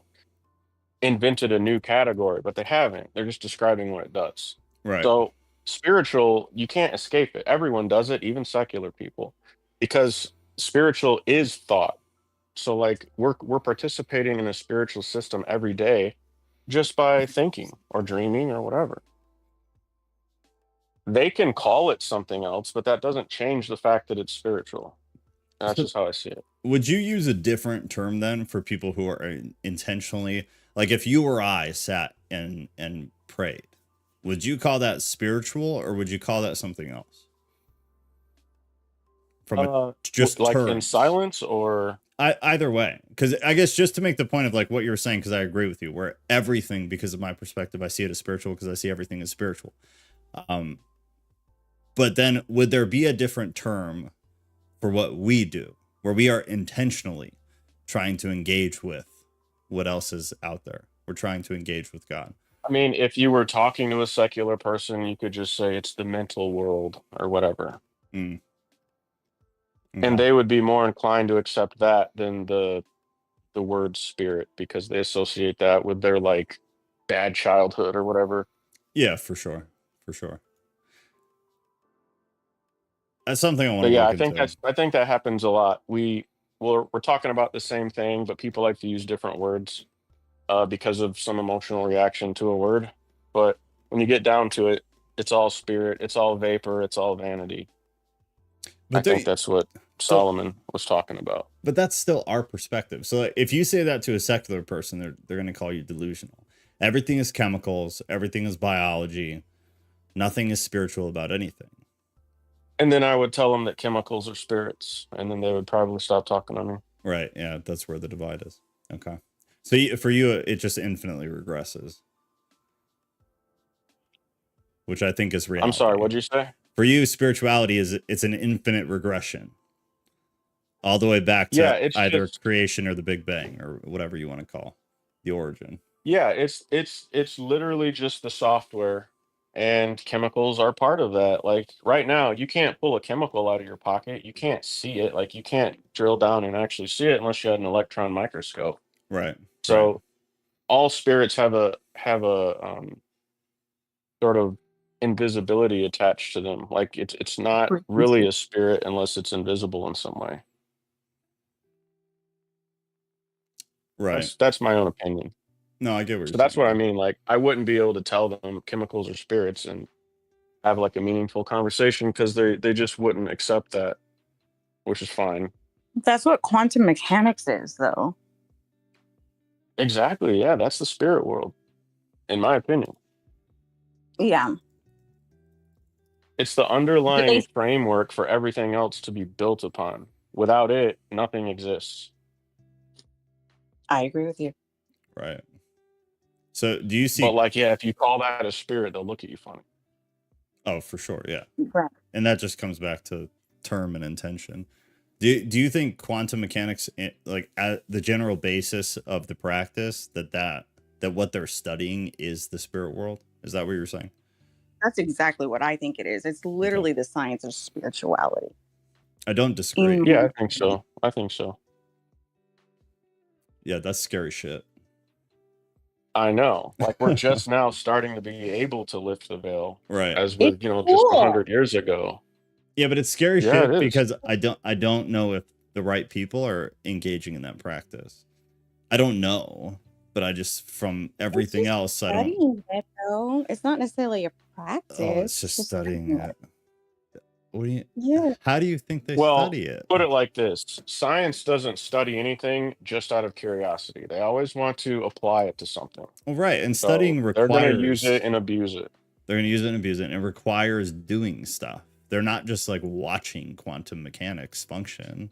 invented a new category, but they haven't. They're just describing what it does. Right. So spiritual, you can't escape it. Everyone does it, even secular people, because spiritual is thought. So like we're participating in a spiritual system every day just by thinking or dreaming or whatever. They can call it something else, but that doesn't change the fact that it's spiritual. That's So just how I see it. would you use a different term then for people who are intentionally, like if you or I sat and prayed, would you call that spiritual, or would you call that something else? From a just like in terms. silence or Either way, because I guess just to make the point of like what you were saying, because I agree with you, where everything, because of my perspective, I see it as spiritual because I see everything as spiritual. But then would there be a different term for what we do, where we are intentionally trying to engage with what else is out there? We're trying to engage with God. I mean, if you were talking to a secular person, you could just say it's the mental world or whatever. Mm. and they would be more inclined to accept that than the word spirit, because they associate that with their like bad childhood or whatever. Yeah, for sure. That's something I want But to yeah, look I think into. I think that happens a lot. We're talking about the same thing, but people like to use different words because of some emotional reaction to a word. But when you get down to it, it's all spirit, it's all vapor, it's all vanity. I But think that's what so, Solomon was talking about. but that's still our perspective. So like, if you say that to a secular person, they're going to call you delusional. Everything is chemicals, everything is biology, nothing is spiritual about anything. And then I would tell them that chemicals are spirits, and then they would probably stop talking to me. Right. Yeah, that's where the divide is. Okay. So for you, it just infinitely regresses, which I think is reality. I'm sorry, what'd you say? For you, spirituality it's an infinite regression, all the way back to It's either just, creation or the Big Bang or whatever you want to call the origin. yeah, it's literally just the software, and chemicals are part of that. Like right now, you can't pull a chemical out of your pocket. You can't see it. Like you can't drill down and actually see it unless you had an electron microscope. Right. So all spirits have a sort of invisibility attached to them. Like it's not really a spirit unless it's invisible in some way. Right. That's my own opinion. No, I get what So you're that's what I saying. mean. Like I wouldn't be able to tell them chemicals are spirits and have like a meaningful conversation because they just wouldn't accept that, which is fine. That's what quantum mechanics is, though. Exactly. Yeah, that's the spirit world, in my opinion. Yeah. It's the underlying framework for everything else to be built upon. Without it, nothing exists. I agree with you. Right. So do you see? But like, yeah, if you call that a spirit, they'll look at you funny. Oh, for sure. Yeah. Right. And that just comes back to term and intention. Do you think quantum mechanics, like at the general basis of the practice, that what they're studying is the spirit world? Is that what you're saying? That's exactly what I think it is. It's literally the science of spirituality. I don't disagree. Yeah, I think so. I think so. Yeah, that's scary shit. I know. Like we're just now starting to be able to lift the veil, right? As with just 100 years ago. Yeah, but it's scary Yeah, shit it is. because I don't know if the right people are engaging in that practice. I don't know, but I just from everything else, I don't. It, though. It's not necessarily a practice. Oh, it's just studying it. What do you? Yeah. How do you think they study it? Put it like this: science doesn't study anything just out of curiosity. They always want to apply it to something. Well, right, and So studying they're requires going to use it and abuse it. They're going to use it and abuse it, and it requires doing stuff. They're not just like watching quantum mechanics function.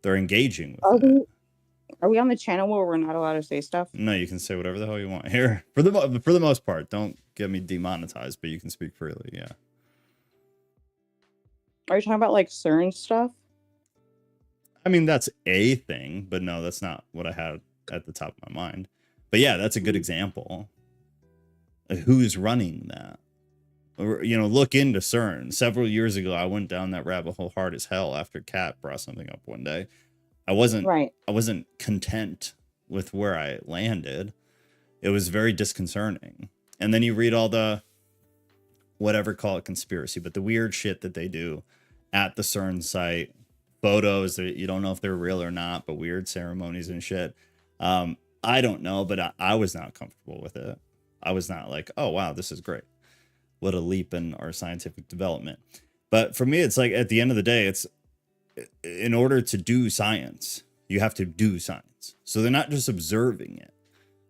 They're engaging with it. Are we on the channel where we're not allowed to say stuff? No, you can say whatever the hell you want here. For the most part, don't get me demonetized, but you can speak freely. Yeah. Are you talking about like CERN stuff? I mean, that's a thing, but no, that's not what I had at the top of my mind. But yeah, that's a good example. Who's running that? Or, look into CERN. Several years ago, I went down that rabbit hole hard as hell after Kat brought something up one day. I wasn't content with where I landed. It was very disconcerting. And then you read all the whatever, call it conspiracy, but the weird shit that they do at the CERN site, photos that you don't know if they're real or not, but weird ceremonies and shit. I don't know, but I was not comfortable with it. I was not like, oh wow, this is great. What a leap in our scientific development. But for me, it's like at the end of the day, it's in order to do science, you have to do science. So they're not just observing it.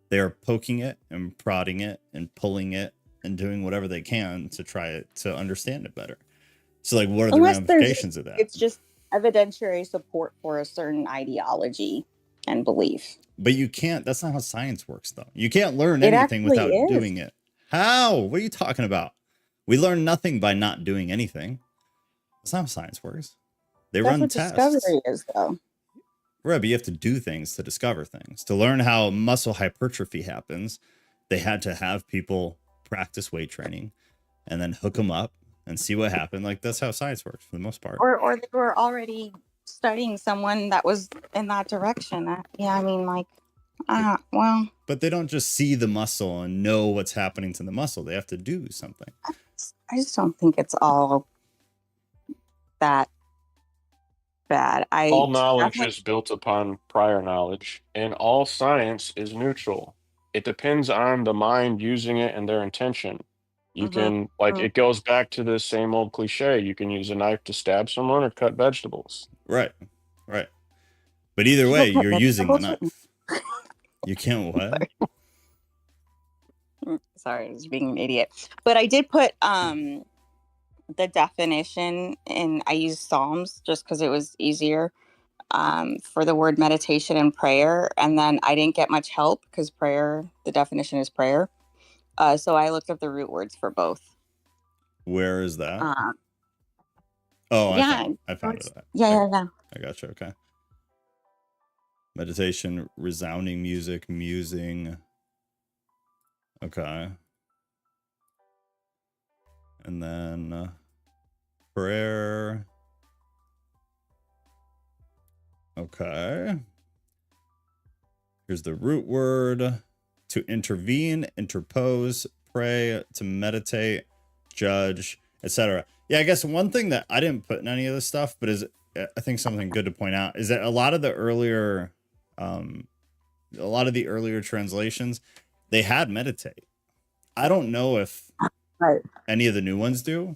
They are poking it and prodding it and pulling it and doing whatever they can to try to understand it better. So like, what are the ramifications of that? It's just evidentiary support for a certain ideology and belief. But you can't, that's not how science works though. You can't learn anything without doing it. How? What are you talking about? We learn nothing by not doing anything. That's not how science works. That's run tests. Discovery is though. Right, but you have to do things to discover things. To learn how muscle hypertrophy happens, they had to have people practice weight training and then hook them up and see what happened. Like that's how science works for the most part. Or they were already studying someone that was in that direction. Yeah, I mean, like, well, But they don't just see the muscle and know what's happening to the muscle. They have to do something. I just don't think it's all that bad. All knowledge is built upon prior knowledge, and all science is neutral. It depends on the mind using it and their intention. You can, like, it goes back to the same old cliche. You can use a knife to stab someone or cut vegetables. Right. But either way, you're using the knife. You can't what? Sorry, I was being an idiot. But I did put the definition in. I used Psalms just because it was easier for the word meditation and prayer. And then I didn't get much help because prayer, the definition is prayer. So I looked up the root words for both. Where is that? Yeah, I found it. Yeah. I gotcha. Okay. Meditation, resounding music, musing. Okay. And then prayer. Okay. Here's the root word. To intervene, interpose, pray, to meditate, judge, etc. Yeah, I guess one thing that I didn't put in any of this stuff, but is I think something good to point out is that a lot of the earlier translations, they had meditate. I don't know if any of the new ones do,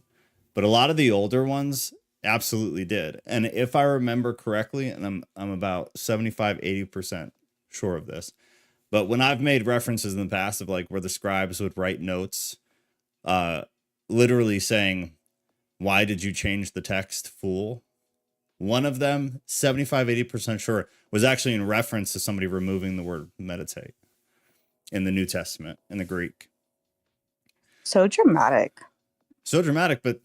but a lot of the older ones absolutely did. And if I remember correctly, and I'm about 75-80% sure of this, but when I've made references in the past of like where the scribes would write notes, literally saying, "Why did you change the text, fool?" One of them, 75-80% sure, was actually in reference to somebody removing the word meditate in the New Testament, in the Greek. So dramatic, but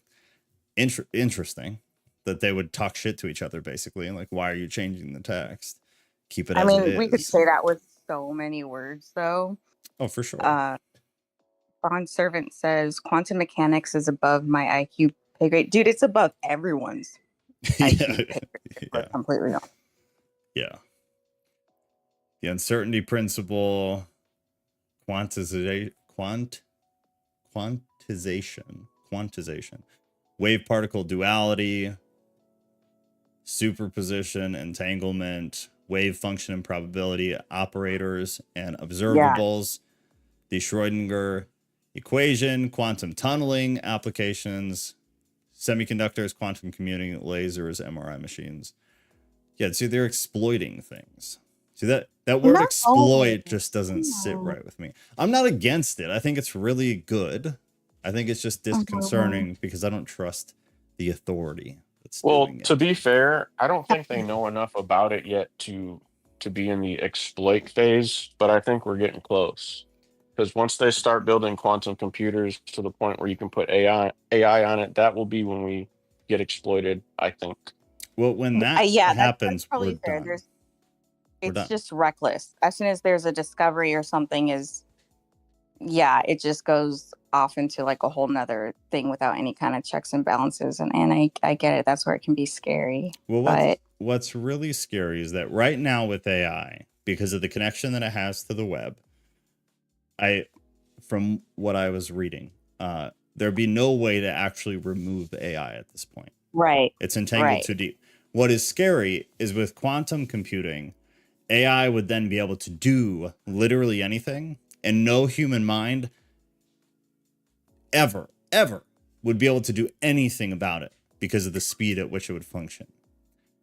interesting that they would talk shit to each other, basically. And like, why are you changing the text? Keep it as it is. We could say that with so many words, though. Oh, for sure. Bond Servant says, quantum mechanics is above my IQ pay grade. Dude, it's above everyone's IQ pay grade. Yeah. Completely wrong. Yeah. The uncertainty principle, quantization, wave particle duality, superposition, entanglement, wave function and probability, operators and observables, the Schrödinger equation, quantum tunneling applications, semiconductors, quantum computing, lasers, MRI machines. Yeah, see, they're exploiting things. See, that word exploit just doesn't sit right with me. I'm not against it. I think it's really good. I think it's just disconcerting because I don't trust the authority that's doing it. To be fair, I don't think they know enough about it yet to be in the exploit phase, but I think we're getting close. Because once they start building quantum computers to the point where you can put AI on it, that will be when we get exploited, I think. Well, when that happens, we're done. It's just reckless. As soon as there's a discovery or something it just goes off into like a whole nother thing without any kind of checks and balances. And I get it. That's where it can be scary. Well, what's really scary is that right now with AI, because of the connection that it has to the web, from what I was reading, there'd be no way to actually remove AI at this point. Right. It's entangled too deep. What is scary is with quantum computing, AI would then be able to do literally anything, and no human mind ever would be able to do anything about it because of the speed at which it would function.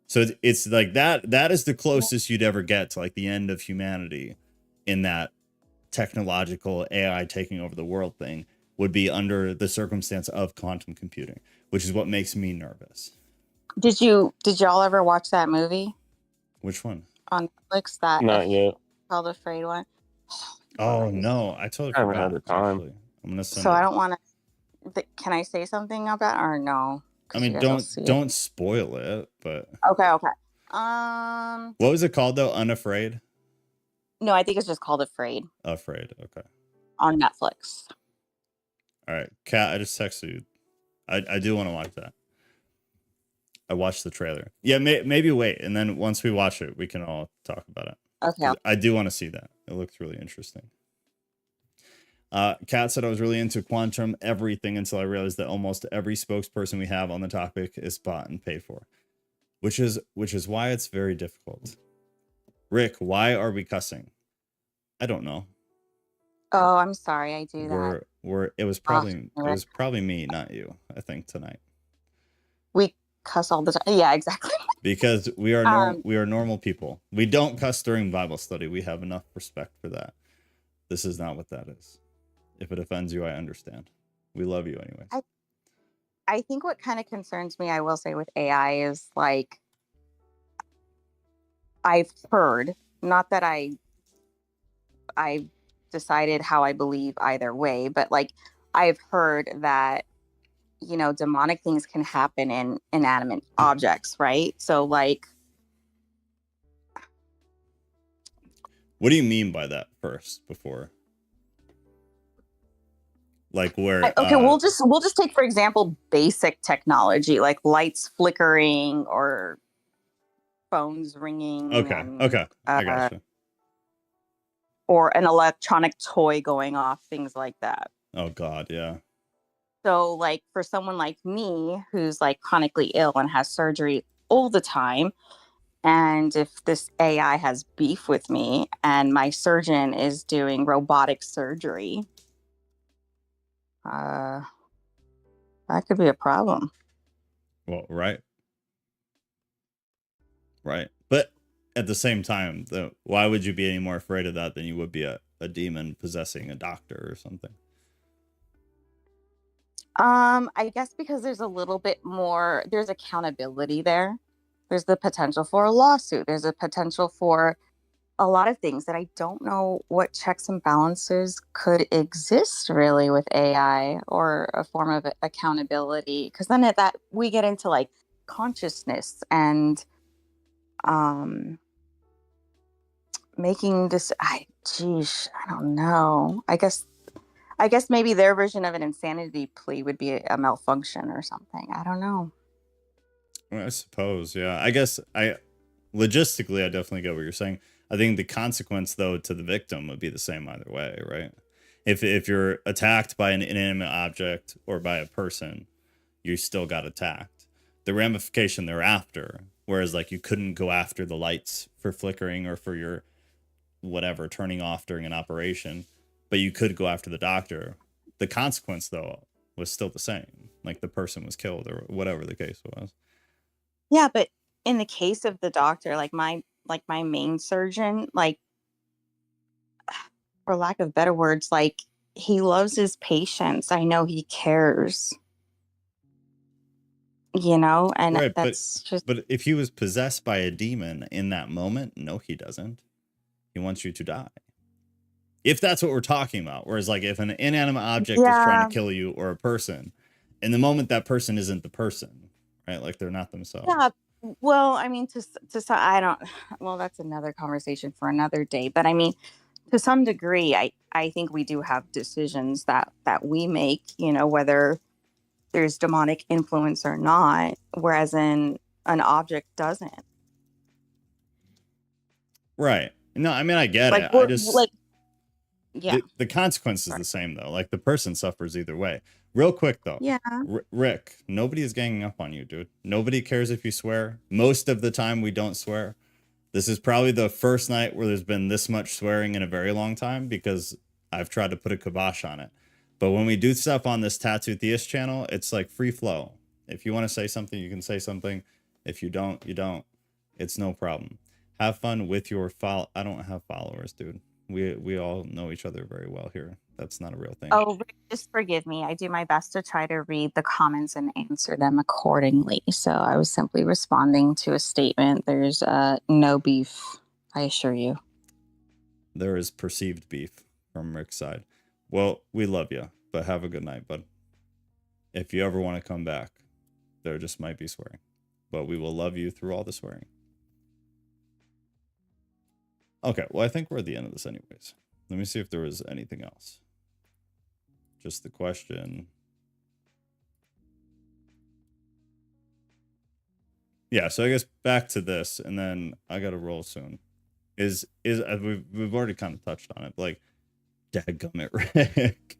So it's like that is the closest you'd ever get to like the end of humanity in that technological AI taking over the world thing would be under the circumstance of quantum computing, which is what makes me nervous. Did y'all ever watch that movie? Which one? On Netflix, that Not yet. Called Afraid one. Oh no, I totally haven't forgot. had the time. Actually. I'm gonna send so it. I don't want to. Can I say something about it or no? I mean, don't spoil it, but okay. What was it called though? Unafraid? No, I think it's just called Afraid. Afraid. Okay. On Netflix. All right, Kat, I just texted you. I do want to watch that. I watched the trailer. Yeah, maybe wait, and then once we watch it, we can all talk about it. Okay. I do want to see that. It looks really interesting. Kat said I was really into quantum everything until I realized that almost every spokesperson we have on the topic is bought and paid for, which is why it's very difficult. Rick, why are we cussing? I don't know. Oh, I'm sorry. I do that. It was probably me, not you, I think, tonight. We cuss all the time. Yeah, exactly. Because we are normal people. We don't cuss during Bible study. We have enough respect for that. This is not what that is. If it offends you, I understand. We love you anyways. I think what kind of concerns me, I will say, with AI is like, I've heard, not that I decided how I believe either way, but like I've heard that, you know, demonic things can happen in inanimate objects, right? So like, what do you mean by that first, before? Like where? Okay, we'll just take, for example, basic technology like lights flickering or phones ringing. Okay, I gotcha. Or an electronic toy going off, things like that. Oh God, yeah. So like for someone like me who's like chronically ill and has surgery all the time, and if this AI has beef with me and my surgeon is doing robotic surgery, that could be a problem. Well, right. But at the same time, why would you be any more afraid of that than you would be a demon possessing a doctor or something? I guess because there's a little bit more, there's accountability there. There's the potential for a lawsuit. There's a potential for a lot of things that I don't know what checks and balances could exist really with AI or a form of accountability. Because then that we get into like consciousness and making this. I don't know. I guess maybe their version of an insanity plea would be a malfunction or something. I don't know. Well, I suppose, yeah. I guess logistically, I definitely get what you're saying. I think the consequence, though, to the victim would be the same either way, right? If you're attacked by an inanimate object or by a person, you still got attacked. The ramification thereafter, whereas like you couldn't go after the lights for flickering or for your whatever turning off during an operation, but you could go after the doctor. The consequence, though, was still the same. Like the person was killed or whatever the case was. Yeah, but in the case of the doctor, like my main surgeon, like for lack of better words, like he loves his patients. I know he cares. You know, and right, that's but if he was possessed by a demon in that moment, no, he doesn't. He wants you to die. If that's what we're talking about. Whereas like if an inanimate object is trying to kill you or a person, in the moment that person isn't the person, right? Like they're not themselves. Yeah. Well, I mean, I don't. Well, that's another conversation for another day. But I mean, to some degree, I think we do have decisions that we make. You know, whether there's demonic influence or not, whereas an object doesn't. Right. No, I mean I get it. I just like. Yeah. The consequence is the same though. Like the person suffers either way. Real quick though. Yeah. Rick, nobody is ganging up on you, dude. Nobody cares if you swear. Most of the time we don't swear. This is probably the first night where there's been this much swearing in a very long time because I've tried to put a kibosh on it. But when we do stuff on this Tattoo Theist channel, it's like free flow. If you want to say something, you can say something. If you don't, you don't. It's no problem. Have fun with your I don't have followers, dude. We all know each other very well here. That's not a real thing. Oh, just forgive me. I do my best to try to read the comments and answer them accordingly. So I was simply responding to a statement. There's no beef, I assure you. There is perceived beef from Rick's side. Well, we love you, but have a good night, bud. If you ever want to come back, there just might be swearing. But we will love you through all the swearing. Okay, well, I think we're at the end of this anyways. Let me see if there was anything else. Just the question. yeah, so I guess back to this, and then I gotta roll soon. Is we've already kind of touched on it, but like, dadgummit, Rick.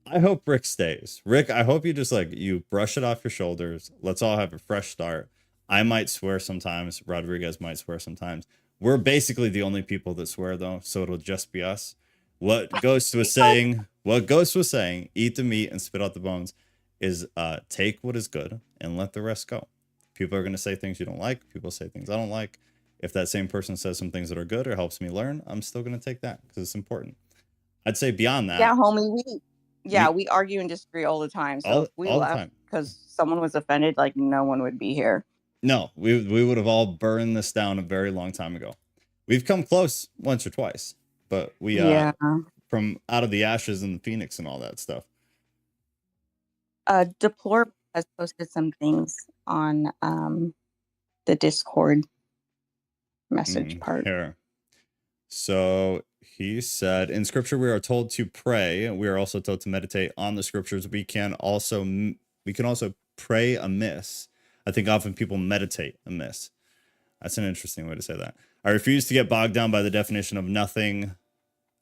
I hope Rick stays. Rick, I hope you just like you brush it off your shoulders. Let's all have a fresh start. I might swear sometimes. Rodriguez might swear sometimes. We're basically the only people that swear though, so it'll just be us. What Ghost was saying, eat the meat and spit out the bones, is take what is good and let the rest go. People are gonna say things you don't like. People say things I don't like. If that same person says some things that are good or helps me learn, I'm still gonna take that because it's important. I'd say beyond that. Yeah, homie, we argue and disagree all the time. So if we left because someone was offended, like no one would be here. No, we would have all burned this down a very long time ago. We've come close once or twice, but we from out of the ashes and the phoenix and all that stuff. Deplore has posted some things on the Discord message part. Here. So he said, in scripture we are told to pray. We are also told to meditate on the scriptures. We can also pray amiss. I think often people meditate amiss. That's an interesting way to say that. I refuse to get bogged down by the definition of nothing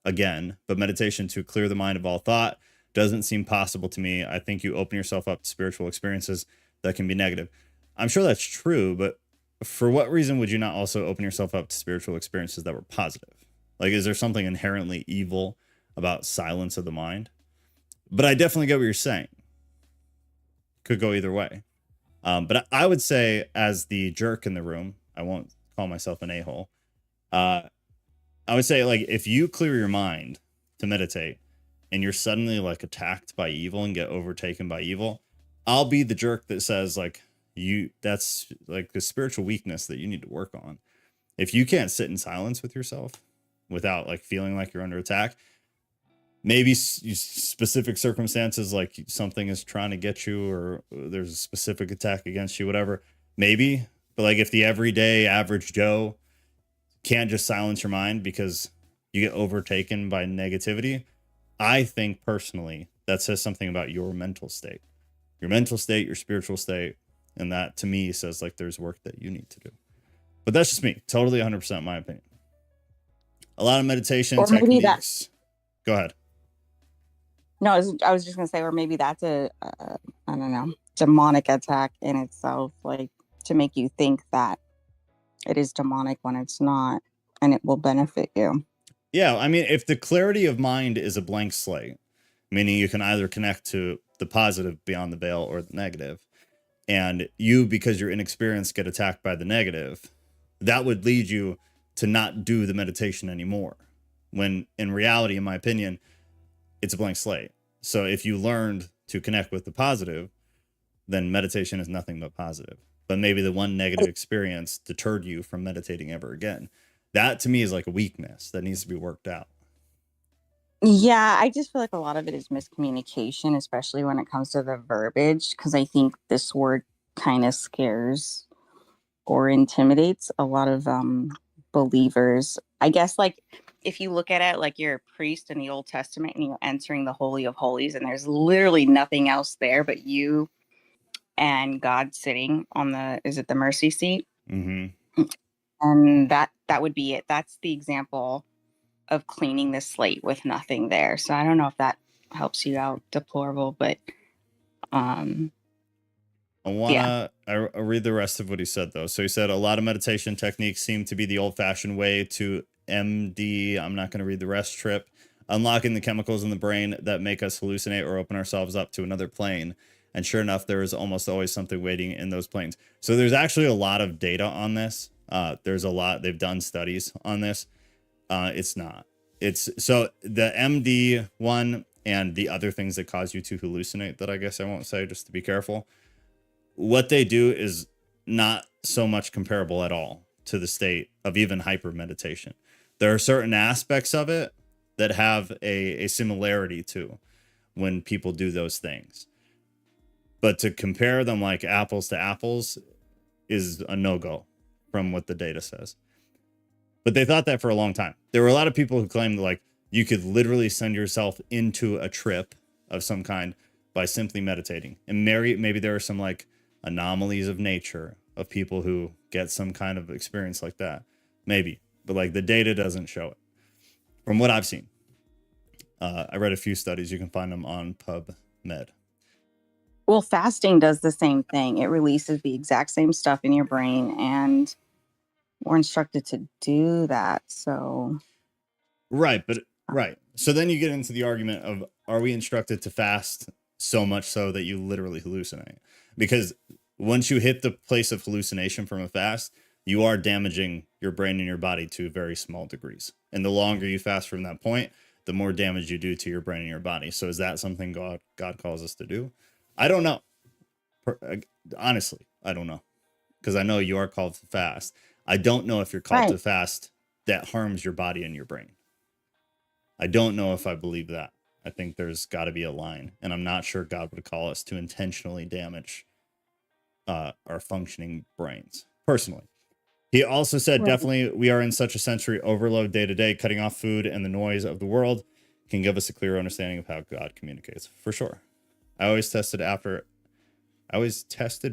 again, but meditation to clear the mind of all thought doesn't seem possible to me. I think you open yourself up to spiritual experiences that can be negative. I'm sure that's true, but for what reason would you not also open yourself up to spiritual experiences that were positive? Like, is there something inherently evil about silence of the mind? But I definitely get what you're saying. Could go either way. But I would say, as the jerk in the room, I won't call myself an a-hole. I would say, like, if you clear your mind to meditate and you're suddenly like attacked by evil and get overtaken by evil, I'll be the jerk that says, like, that's like the spiritual weakness that you need to work on. If you can't sit in silence with yourself without like feeling like you're under attack, maybe specific circumstances, like something is trying to get you or there's a specific attack against you, whatever, maybe. But like if the everyday average Joe can't just silence your mind because you get overtaken by negativity, I think personally that says something about your mental state, your spiritual state. And that to me says like there's work that you need to do. But that's just me. Totally 100% my opinion. A lot of meditation techniques. Go ahead. No, I was just going to say, or maybe that's I don't know, demonic attack in itself, like to make you think that it is demonic when it's not, and it will benefit you. Yeah, I mean, if the clarity of mind is a blank slate, meaning you can either connect to the positive beyond the veil or the negative, and you, because you're inexperienced, get attacked by the negative, that would lead you to not do the meditation anymore. When in reality, in my opinion, it's a blank slate. So if you learned to connect with the positive, then meditation is nothing but positive. But maybe the one negative experience deterred you from meditating ever again. That to me is like a weakness that needs to be worked out. Yeah, I just feel like a lot of it is miscommunication, especially when it comes to the verbiage, because I think this word kind of scares or intimidates a lot of believers. I guess like if you look at it like you're a priest in the Old Testament and you're entering the Holy of Holies and there's literally nothing else there but you and God sitting on the mercy seat? Mm-hmm. And that would be it. That's the example of cleaning the slate with nothing there. So I don't know if that helps you out, deplorable, but I read the rest of what he said though. So he said a lot of meditation techniques seem to be the old-fashioned way to MD, I'm not going to read the rest, trip, unlocking the chemicals in the brain that make us hallucinate or open ourselves up to another plane. And sure enough, there is almost always something waiting in those planes. So there's actually a lot of data on this. There's a lot, they've done studies on this. It's not. It's so the MD one and the other things that cause you to hallucinate that I guess I won't say just to be careful. What they do is not so much comparable at all to the state of even hyper meditation. There are certain aspects of it that have a similarity to when people do those things. But to compare them like apples to apples is a no-go from what the data says. But they thought that for a long time. There were a lot of people who claimed like you could literally send yourself into a trip of some kind by simply meditating. And maybe there are some like anomalies of nature of people who get some kind of experience like that. Maybe, but like the data doesn't show it from what I've seen. I read a few studies. You can find them on PubMed. Well, fasting does the same thing. It releases the exact same stuff in your brain, and we're instructed to do that. So, right. So then you get into the argument of, are we instructed to fast so much so that you literally hallucinate? Because once you hit the place of hallucination from a fast, you are damaging your brain and your body to very small degrees. And the longer you fast from that point, the more damage you do to your brain and your body. So is that something God calls us to do? I don't know. Honestly, I don't know. Because I know you are called to fast. I don't know if you're called to fast that harms your body and your brain. I don't know if I believe that. I think there's got to be a line. And I'm not sure God would call us to intentionally damage our functioning brains, personally. He also said, definitely, we are in such a sensory overload day to day. Cutting off food and the noise of the world can give us a clear understanding of how God communicates. For sure. I always tested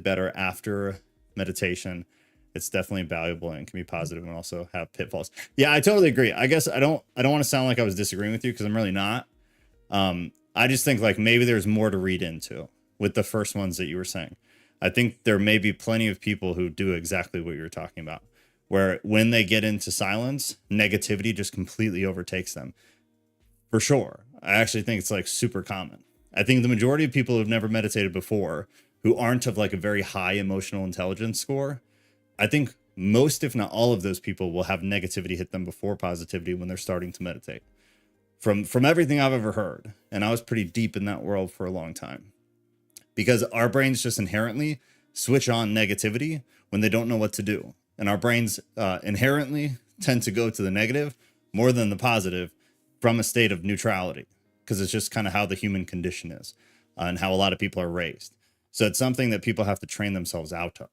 better after meditation. It's definitely valuable and can be positive and also have pitfalls. Yeah, I totally agree. I guess I don't want to sound like I was disagreeing with you, because I'm really not. I just think like maybe there's more to read into with the first ones that you were saying. I think there may be plenty of people who do exactly what you're talking about, where when they get into silence, negativity just completely overtakes them. For sure. I actually think it's like super common. I think the majority of people who've never meditated before, who aren't of like a very high emotional intelligence score, I think most, if not all of those people will have negativity hit them before positivity when they're starting to meditate. From everything I've ever heard. And I was pretty deep in that world for a long time. Because our brains just inherently switch on negativity when they don't know what to do. And our brains inherently tend to go to the negative more than the positive from a state of neutrality. Because it's just kind of how the human condition is and how a lot of people are raised. So it's something that people have to train themselves out of.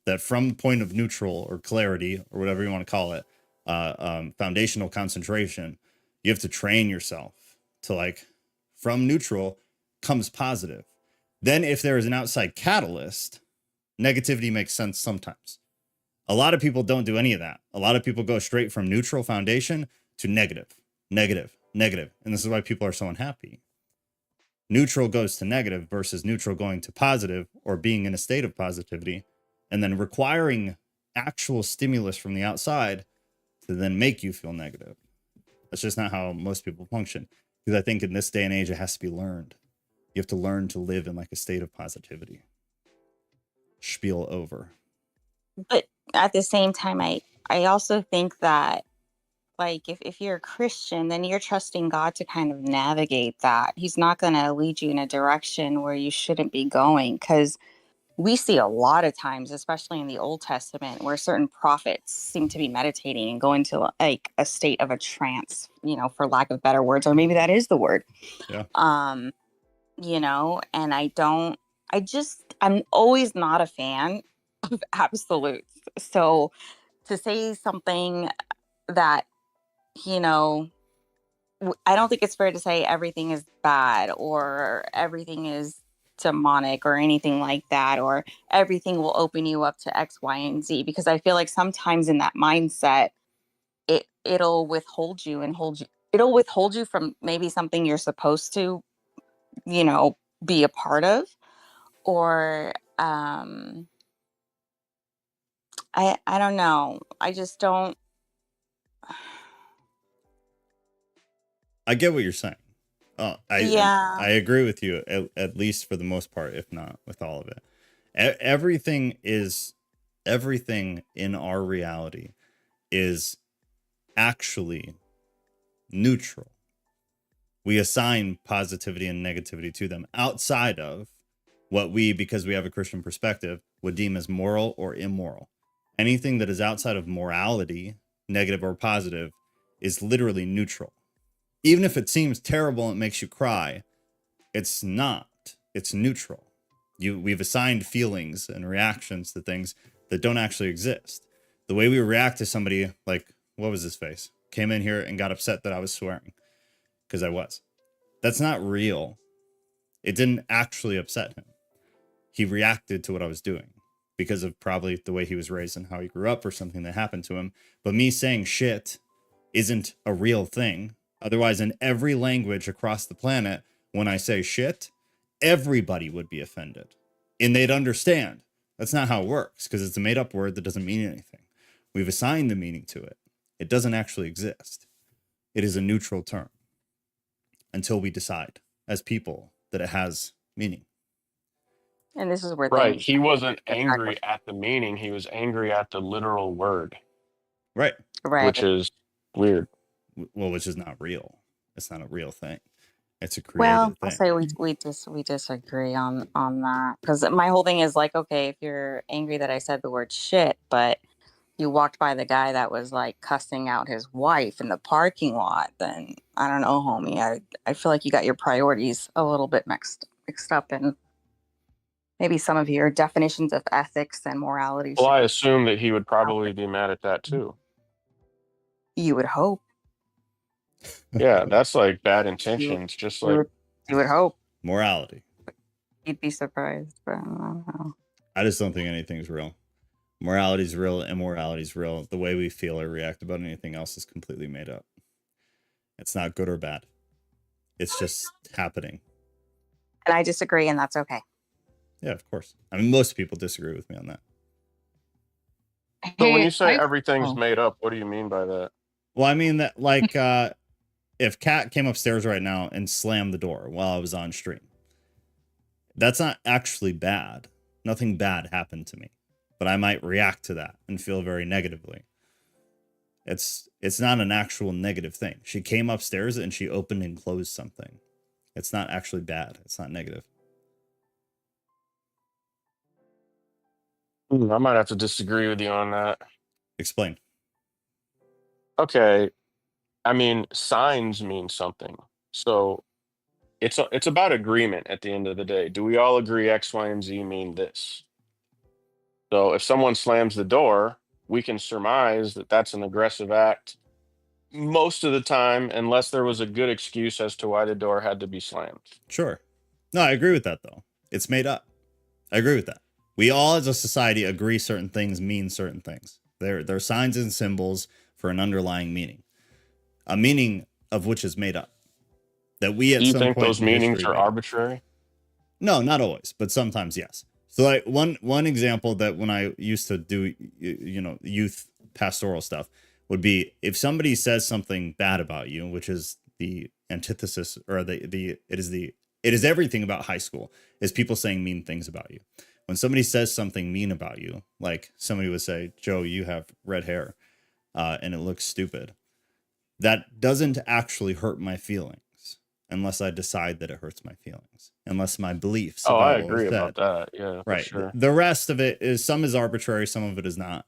That from the point of neutral or clarity, or whatever you want to call it, foundational concentration, you have to train yourself to like, from neutral comes positive. Then if there is an outside catalyst, negativity makes sense sometimes. A lot of people don't do any of that. A lot of people go straight from neutral foundation to negative. And this is why people are so unhappy. Neutral goes to negative versus neutral going to positive, or being in a state of positivity, and then requiring actual stimulus from the outside to then make you feel negative. That's just not how most people function. Because I think in this day and age, it has to be learned. You have to learn to live in like a state of positivity. Spiel over. But at the same time, I also think that, like, if you're a Christian, then you're trusting God to kind of navigate that. He's not going to lead you in a direction where you shouldn't be going, because we see a lot of times, especially in the Old Testament, where certain prophets seem to be meditating and go into like a state of a trance, for lack of better words, or maybe that is the word. Yeah. And I'm always not a fan of absolutes. So to say something that, I don't think it's fair to say everything is bad or everything is demonic or anything like that, or everything will open you up to X, Y, and Z, because I feel like sometimes in that mindset, it'll withhold you it'll withhold you from maybe something you're supposed to, be a part of, or I don't know. I just don't. I get what you're saying. I agree with you, at least for the most part, if not with all of it. Everything in our reality is actually neutral. We assign positivity and negativity to them outside of what we, because we have a Christian perspective, would deem as moral or immoral. Anything that is outside of morality, negative or positive, is literally neutral. Even if it seems terrible and it makes you cry, it's not. It's neutral. We've assigned feelings and reactions to things that don't actually exist. The way we react to somebody, like, what was his face? Came in here and got upset that I was swearing. Because I was. That's not real. It didn't actually upset him. He reacted to what I was doing. because of probably the way he was raised and how he grew up or something that happened to him. But me saying shit isn't a real thing. Otherwise, in every language across the planet, when I say shit, everybody would be offended and they'd understand. That's not how it works, because it's a made up word that doesn't mean anything. We've assigned the meaning to it. It doesn't actually exist. It is a neutral term until we decide as people that it has meaning. And this is where Right. things He wasn't angry at the meaning. He was angry at the literal word, Right. which is weird. Well, which is not real. It's not a real thing. It's a Well, created I'll thing. say we disagree on that, because my whole thing is like, okay, if you're angry that I said the word shit, but you walked by the guy that was like cussing out his wife in the parking lot, then I don't know, homie. I feel like you got your priorities a little bit mixed up, and maybe some of your definitions of ethics and morality Well, should I be. assume that he would probably be mad at that too. You would hope. Yeah, that's like bad You, intentions. Just you like, would, you would hope. Morality. You'd be surprised, but I don't know. I just don't think anything's real. Morality is real. Immorality is real. The way we feel or react about anything else is completely made up. It's not good or bad. It's just happening. And I disagree, and that's okay. Yeah, of course. I mean, most people disagree with me on that. so when you say everything's made up, what do you mean by that? Well, I mean that, like, if Kat came upstairs right now and slammed the door while I was on stream, that's not actually bad. Nothing bad happened to me, but I might react to that and feel very negatively. It's not an actual negative thing. She came upstairs and she opened and closed something. It's not actually bad. It's not negative. I might have to disagree with you on that. Explain. Okay, I mean, signs mean something. So it's about agreement at the end of the day. Do we all agree X, Y, and Z mean this? So if someone slams the door, we can surmise that that's an aggressive act most of the time, unless there was a good excuse as to why the door had to be slammed. Sure. No, I agree with that, though. It's made up. I agree with that. We all as a society agree certain things mean certain things. They're signs and symbols for an underlying meaning. A meaning of which is made up. That we at Do you some think point those in meanings history are made up. arbitrary? No, not always, but sometimes yes. So like one example that when I used to do youth pastoral stuff would be if somebody says something bad about you, which is the antithesis or it is everything about high school is people saying mean things about you. When somebody says something mean about you, like somebody would say, "Joe, you have red hair and it looks stupid." That doesn't actually hurt my feelings unless I decide that it hurts my feelings, unless my beliefs Oh, I about what was agree said. about that. Yeah, for Right. sure. The rest of it is some is arbitrary, some of it is not.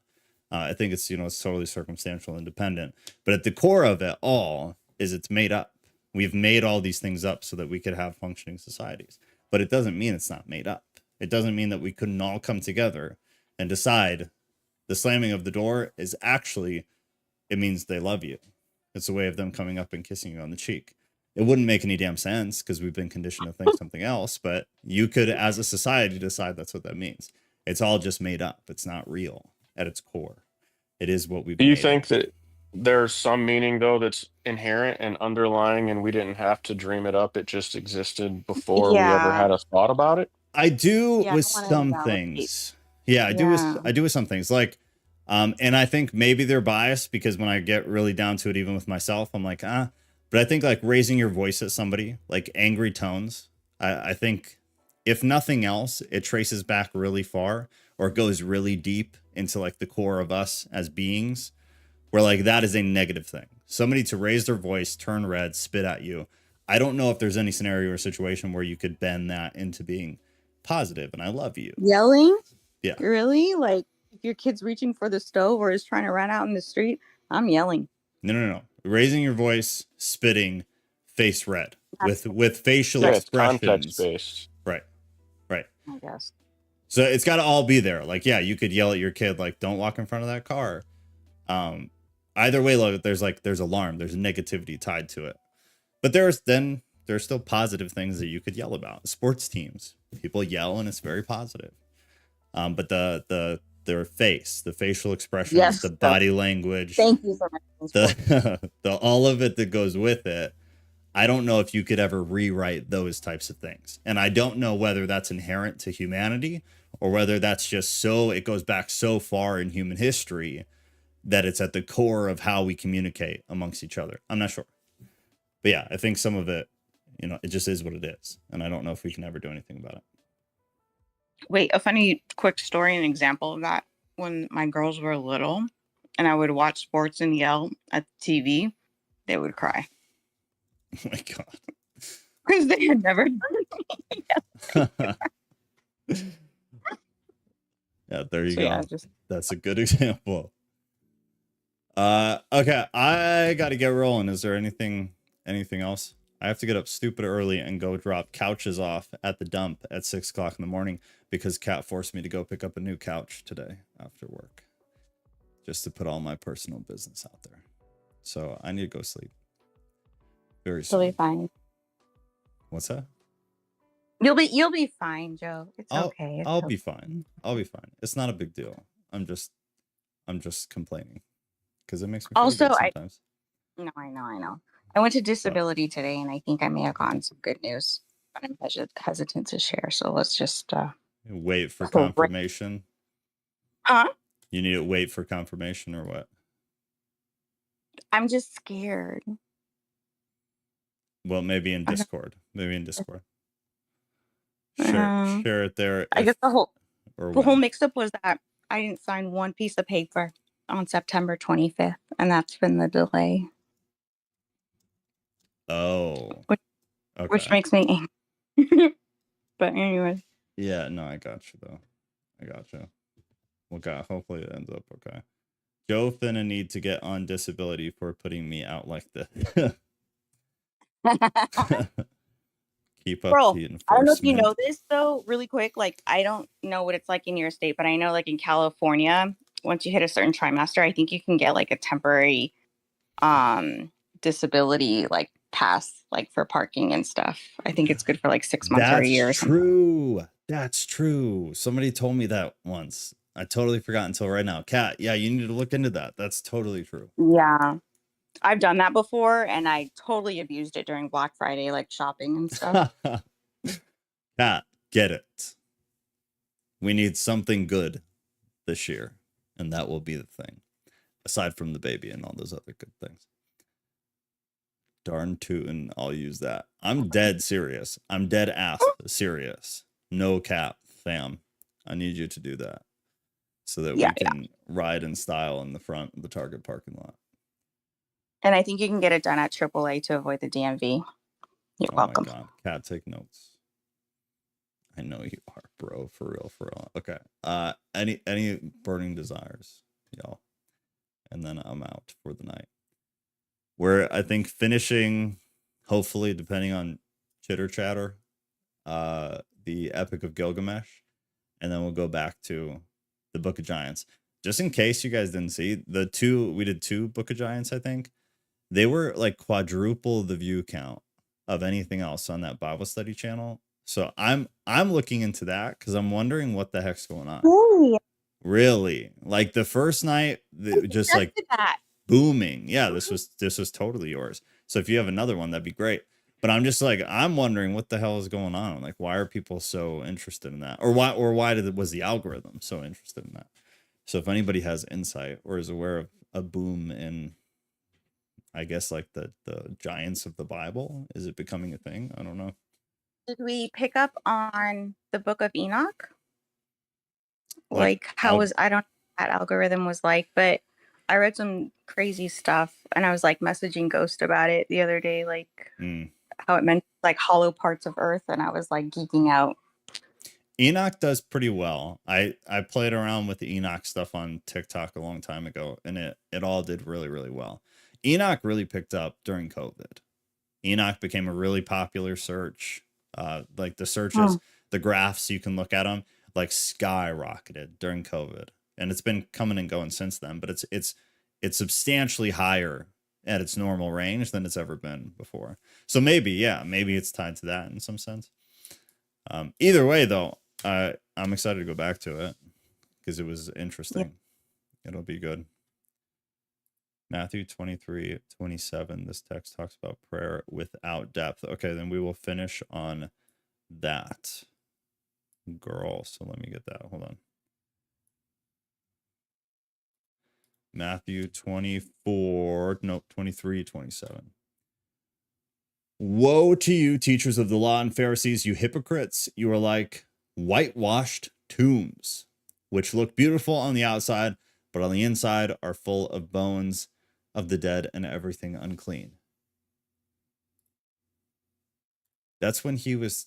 I think it's it's totally circumstantial and dependent. But at the core of it all is it's made up. We've made all these things up so that we could have functioning societies. But it doesn't mean it's not made up. It doesn't mean that we couldn't all come together and decide the slamming of the door is actually, it means they love you. It's a way of them coming up and kissing you on the cheek. It wouldn't make any damn sense because we've been conditioned to think something else, but you could, as a society, decide that's what that means. It's all just made up. It's not real at its core. It is what we've Do you made think it. that there's some meaning though that's inherent and underlying, and we didn't have to dream it up? It just existed before we ever Yeah. had a thought about it. I do Yeah, I with don't wanna some validate. things. Yeah, I do with some things. Like, and I think maybe they're biased because when I get really down to it, even with myself, I'm like, but I think like raising your voice at somebody, like angry tones, I think if nothing else, it traces back really far or goes really deep into like the core of us as beings, where like that is a negative thing. Somebody to raise their voice, turn red, spit at you. I don't know if there's any scenario or situation where you could bend that into being positive and I love you. Yelling? Yeah. Really? Like if your kid's reaching for the stove or is trying to run out in the street, I'm yelling. No. Raising your voice, spitting, face red with facial Yeah, it's context expressions. based. Right. I guess. So it's got to all be there. Like, yeah, you could yell at your kid, like, don't walk in front of that car. Either way, look, there's alarm, there's negativity tied to it. But there's still positive things that you could yell about. Sports teams, people yell and it's very positive. But their face, the facial expressions, Yes. the body language, Thank you for mentioning sports. the all of it that goes with it. I don't know if you could ever rewrite those types of things. And I don't know whether that's inherent to humanity or whether that's just it goes back so far in human history that it's at the core of how we communicate amongst each other. I'm not sure. But yeah, I think some of it, it just is what it is. And I don't know if we can ever do anything about it. Wait, a funny quick story and example of that. When my girls were little and I would watch sports and yell at the TV, they would cry. Oh my God. Because they had never done it. Yeah, there you So, go. yeah, That's a good example. Okay, I got to get rolling. Is there anything else? I have to get up stupid early and go drop couches off at the dump at 6 o'clock in the morning because Kat forced me to go pick up a new couch today after work, just to put all my personal business out there. So I need to go sleep. Very soon. You'll be fine. What's that? You'll be fine, Joe. It's okay. I'll be fine. I'll be fine. It's not a big deal. I'm just complaining because it makes me feel also good sometimes. No, I know. I went to disability today, and I think I may have gotten some good news, but I'm hesitant to share. So let's just wait for confirmation. Huh? You need to wait for confirmation or what? I'm just scared. Well, maybe in Discord. Share it there. I guess the whole mix-up was that I didn't sign one piece of paper on September 25th, and that's been the delay. Oh. Which makes me angry. But anyway. Yeah, no, I got you though. I got you. Well, God, hopefully it ends up okay. Joe finna need to get on disability for putting me out like this. Keep up the enforcement. I don't know if you know this though, really quick. Like, I don't know what it's like in your state, but I know like in California, once you hit a certain trimester, I think you can get like a temporary disability like pass, like for parking and stuff. I think it's good for like 6 months or a year. That's true. Somebody told me that once. I totally forgot until right now. Kat, yeah, you need to look into that. That's totally true. Yeah. I've done that before and I totally abused it during Black Friday, like shopping and stuff. Kat, get it. We need something good this year, and that will be the thing. Aside from the baby and all those other good things. Darn tootin', I'll use that. I'm dead serious. I'm dead ass serious. No cap, fam. I need you to do that so that we can ride in style in the front of the Target parking lot. And I think you can get it done at AAA to avoid the DMV. You're welcome. Oh my God. Kat, take notes. I know you are, bro. For real. Okay. Any burning desires, y'all? And then I'm out for the night. We're, I think, finishing, hopefully, depending on chitter chatter, the Epic of Gilgamesh. And then we'll go back to the Book of Giants. Just in case you guys didn't see, we did 2 Book of Giants, I think. They were like quadruple the view count of anything else on that Bible study channel. So I'm looking into that because I'm wondering what the heck's going on. Ooh. Really? Like the first night, just like booming. Yeah, this was totally yours. So if you have another one, that'd be great. But I'm just like, I'm wondering what the hell is going on. Like, why are people so interested in that? Or why was the algorithm so interested in that? So if anybody has insight or is aware of a boom in, I guess, like the giants of the Bible, is it becoming a thing? I don't know. Did we pick up on the Book of Enoch? Like how I don't know what that algorithm was like, but I read some crazy stuff and I was like messaging Ghost about it the other day, like how it meant like hollow parts of Earth, and I was like geeking out. Enoch does pretty well. I played around with the Enoch stuff on TikTok a long time ago, and it all did really, really well. Enoch really picked up during COVID. Enoch became a really popular search. Like the searches, the graphs, you can look at them, like skyrocketed during COVID, and it's been coming and going since then. But it's substantially higher at its normal range than it's ever been before. So maybe it's tied to that in some sense. Either way, though, I I'm excited to go back to it because it was interesting. It'll be good. Matthew 23:27. This text talks about prayer without depth. Okay, then we will finish on that. Girl, so let me get that. Hold on. Matthew 23:27. Woe to you, teachers of the law and Pharisees, you hypocrites! You are like whitewashed tombs, which look beautiful on the outside, but on the inside are full of bones of the dead and everything unclean. That's when he was...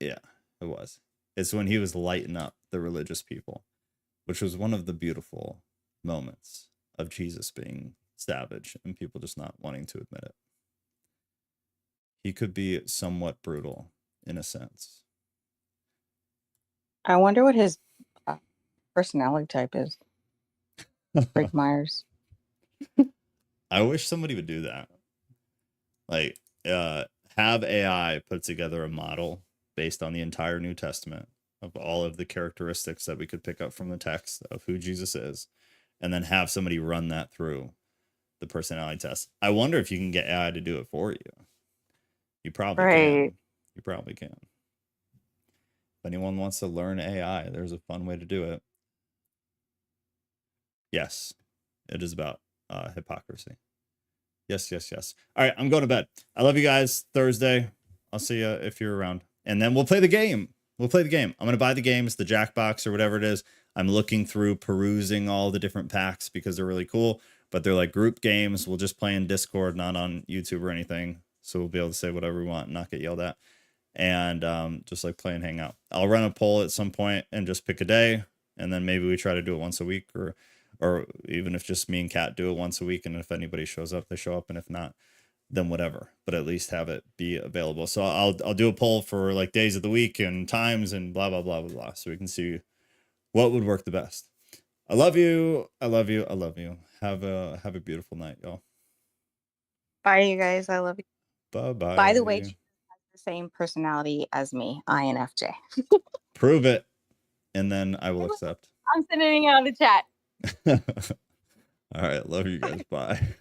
yeah, it was. It's when he was lighting up the religious people, which was one of the beautiful moments of Jesus being savage and people just not wanting to admit it. He could be somewhat brutal in a sense. I wonder what his personality type is. Rick Myers. I wish somebody would do that. Like, have AI put together a model based on the entire New Testament of all of the characteristics that we could pick up from the text of who Jesus is, and then have somebody run that through the personality test. I wonder if you can get AI to do it for you. You probably can. You probably can. If anyone wants to learn AI, there's a fun way to do it. Yes, it is about hypocrisy. Yes. All right, I'm going to bed. I love you guys. Thursday. I'll see you if you're around. And then we'll play the game. I'm going to buy the games, the Jackbox or whatever it is. I'm looking through, perusing all the different packs because they're really cool. But they're like group games. We'll just play in Discord, not on YouTube or anything. So we'll be able to say whatever we want and not get yelled at. And just like play and hang out. I'll run a poll at some point and just pick a day. And then maybe we try to do it once a week, or even if just me and Kat do it once a week. And if anybody shows up, they show up. And if not, then whatever. But at least have it be available. So I'll do a poll for like days of the week and times and blah, blah, blah, blah, blah. So we can see what would work the best. I love you. I love you. I love you. Have a beautiful night, y'all. Bye, you guys. I love you. Bye-bye. By the way, she has the same personality as me, INFJ. Prove it, and then I will accept. I'm sending it out in the chat. All right. Love you guys. Bye.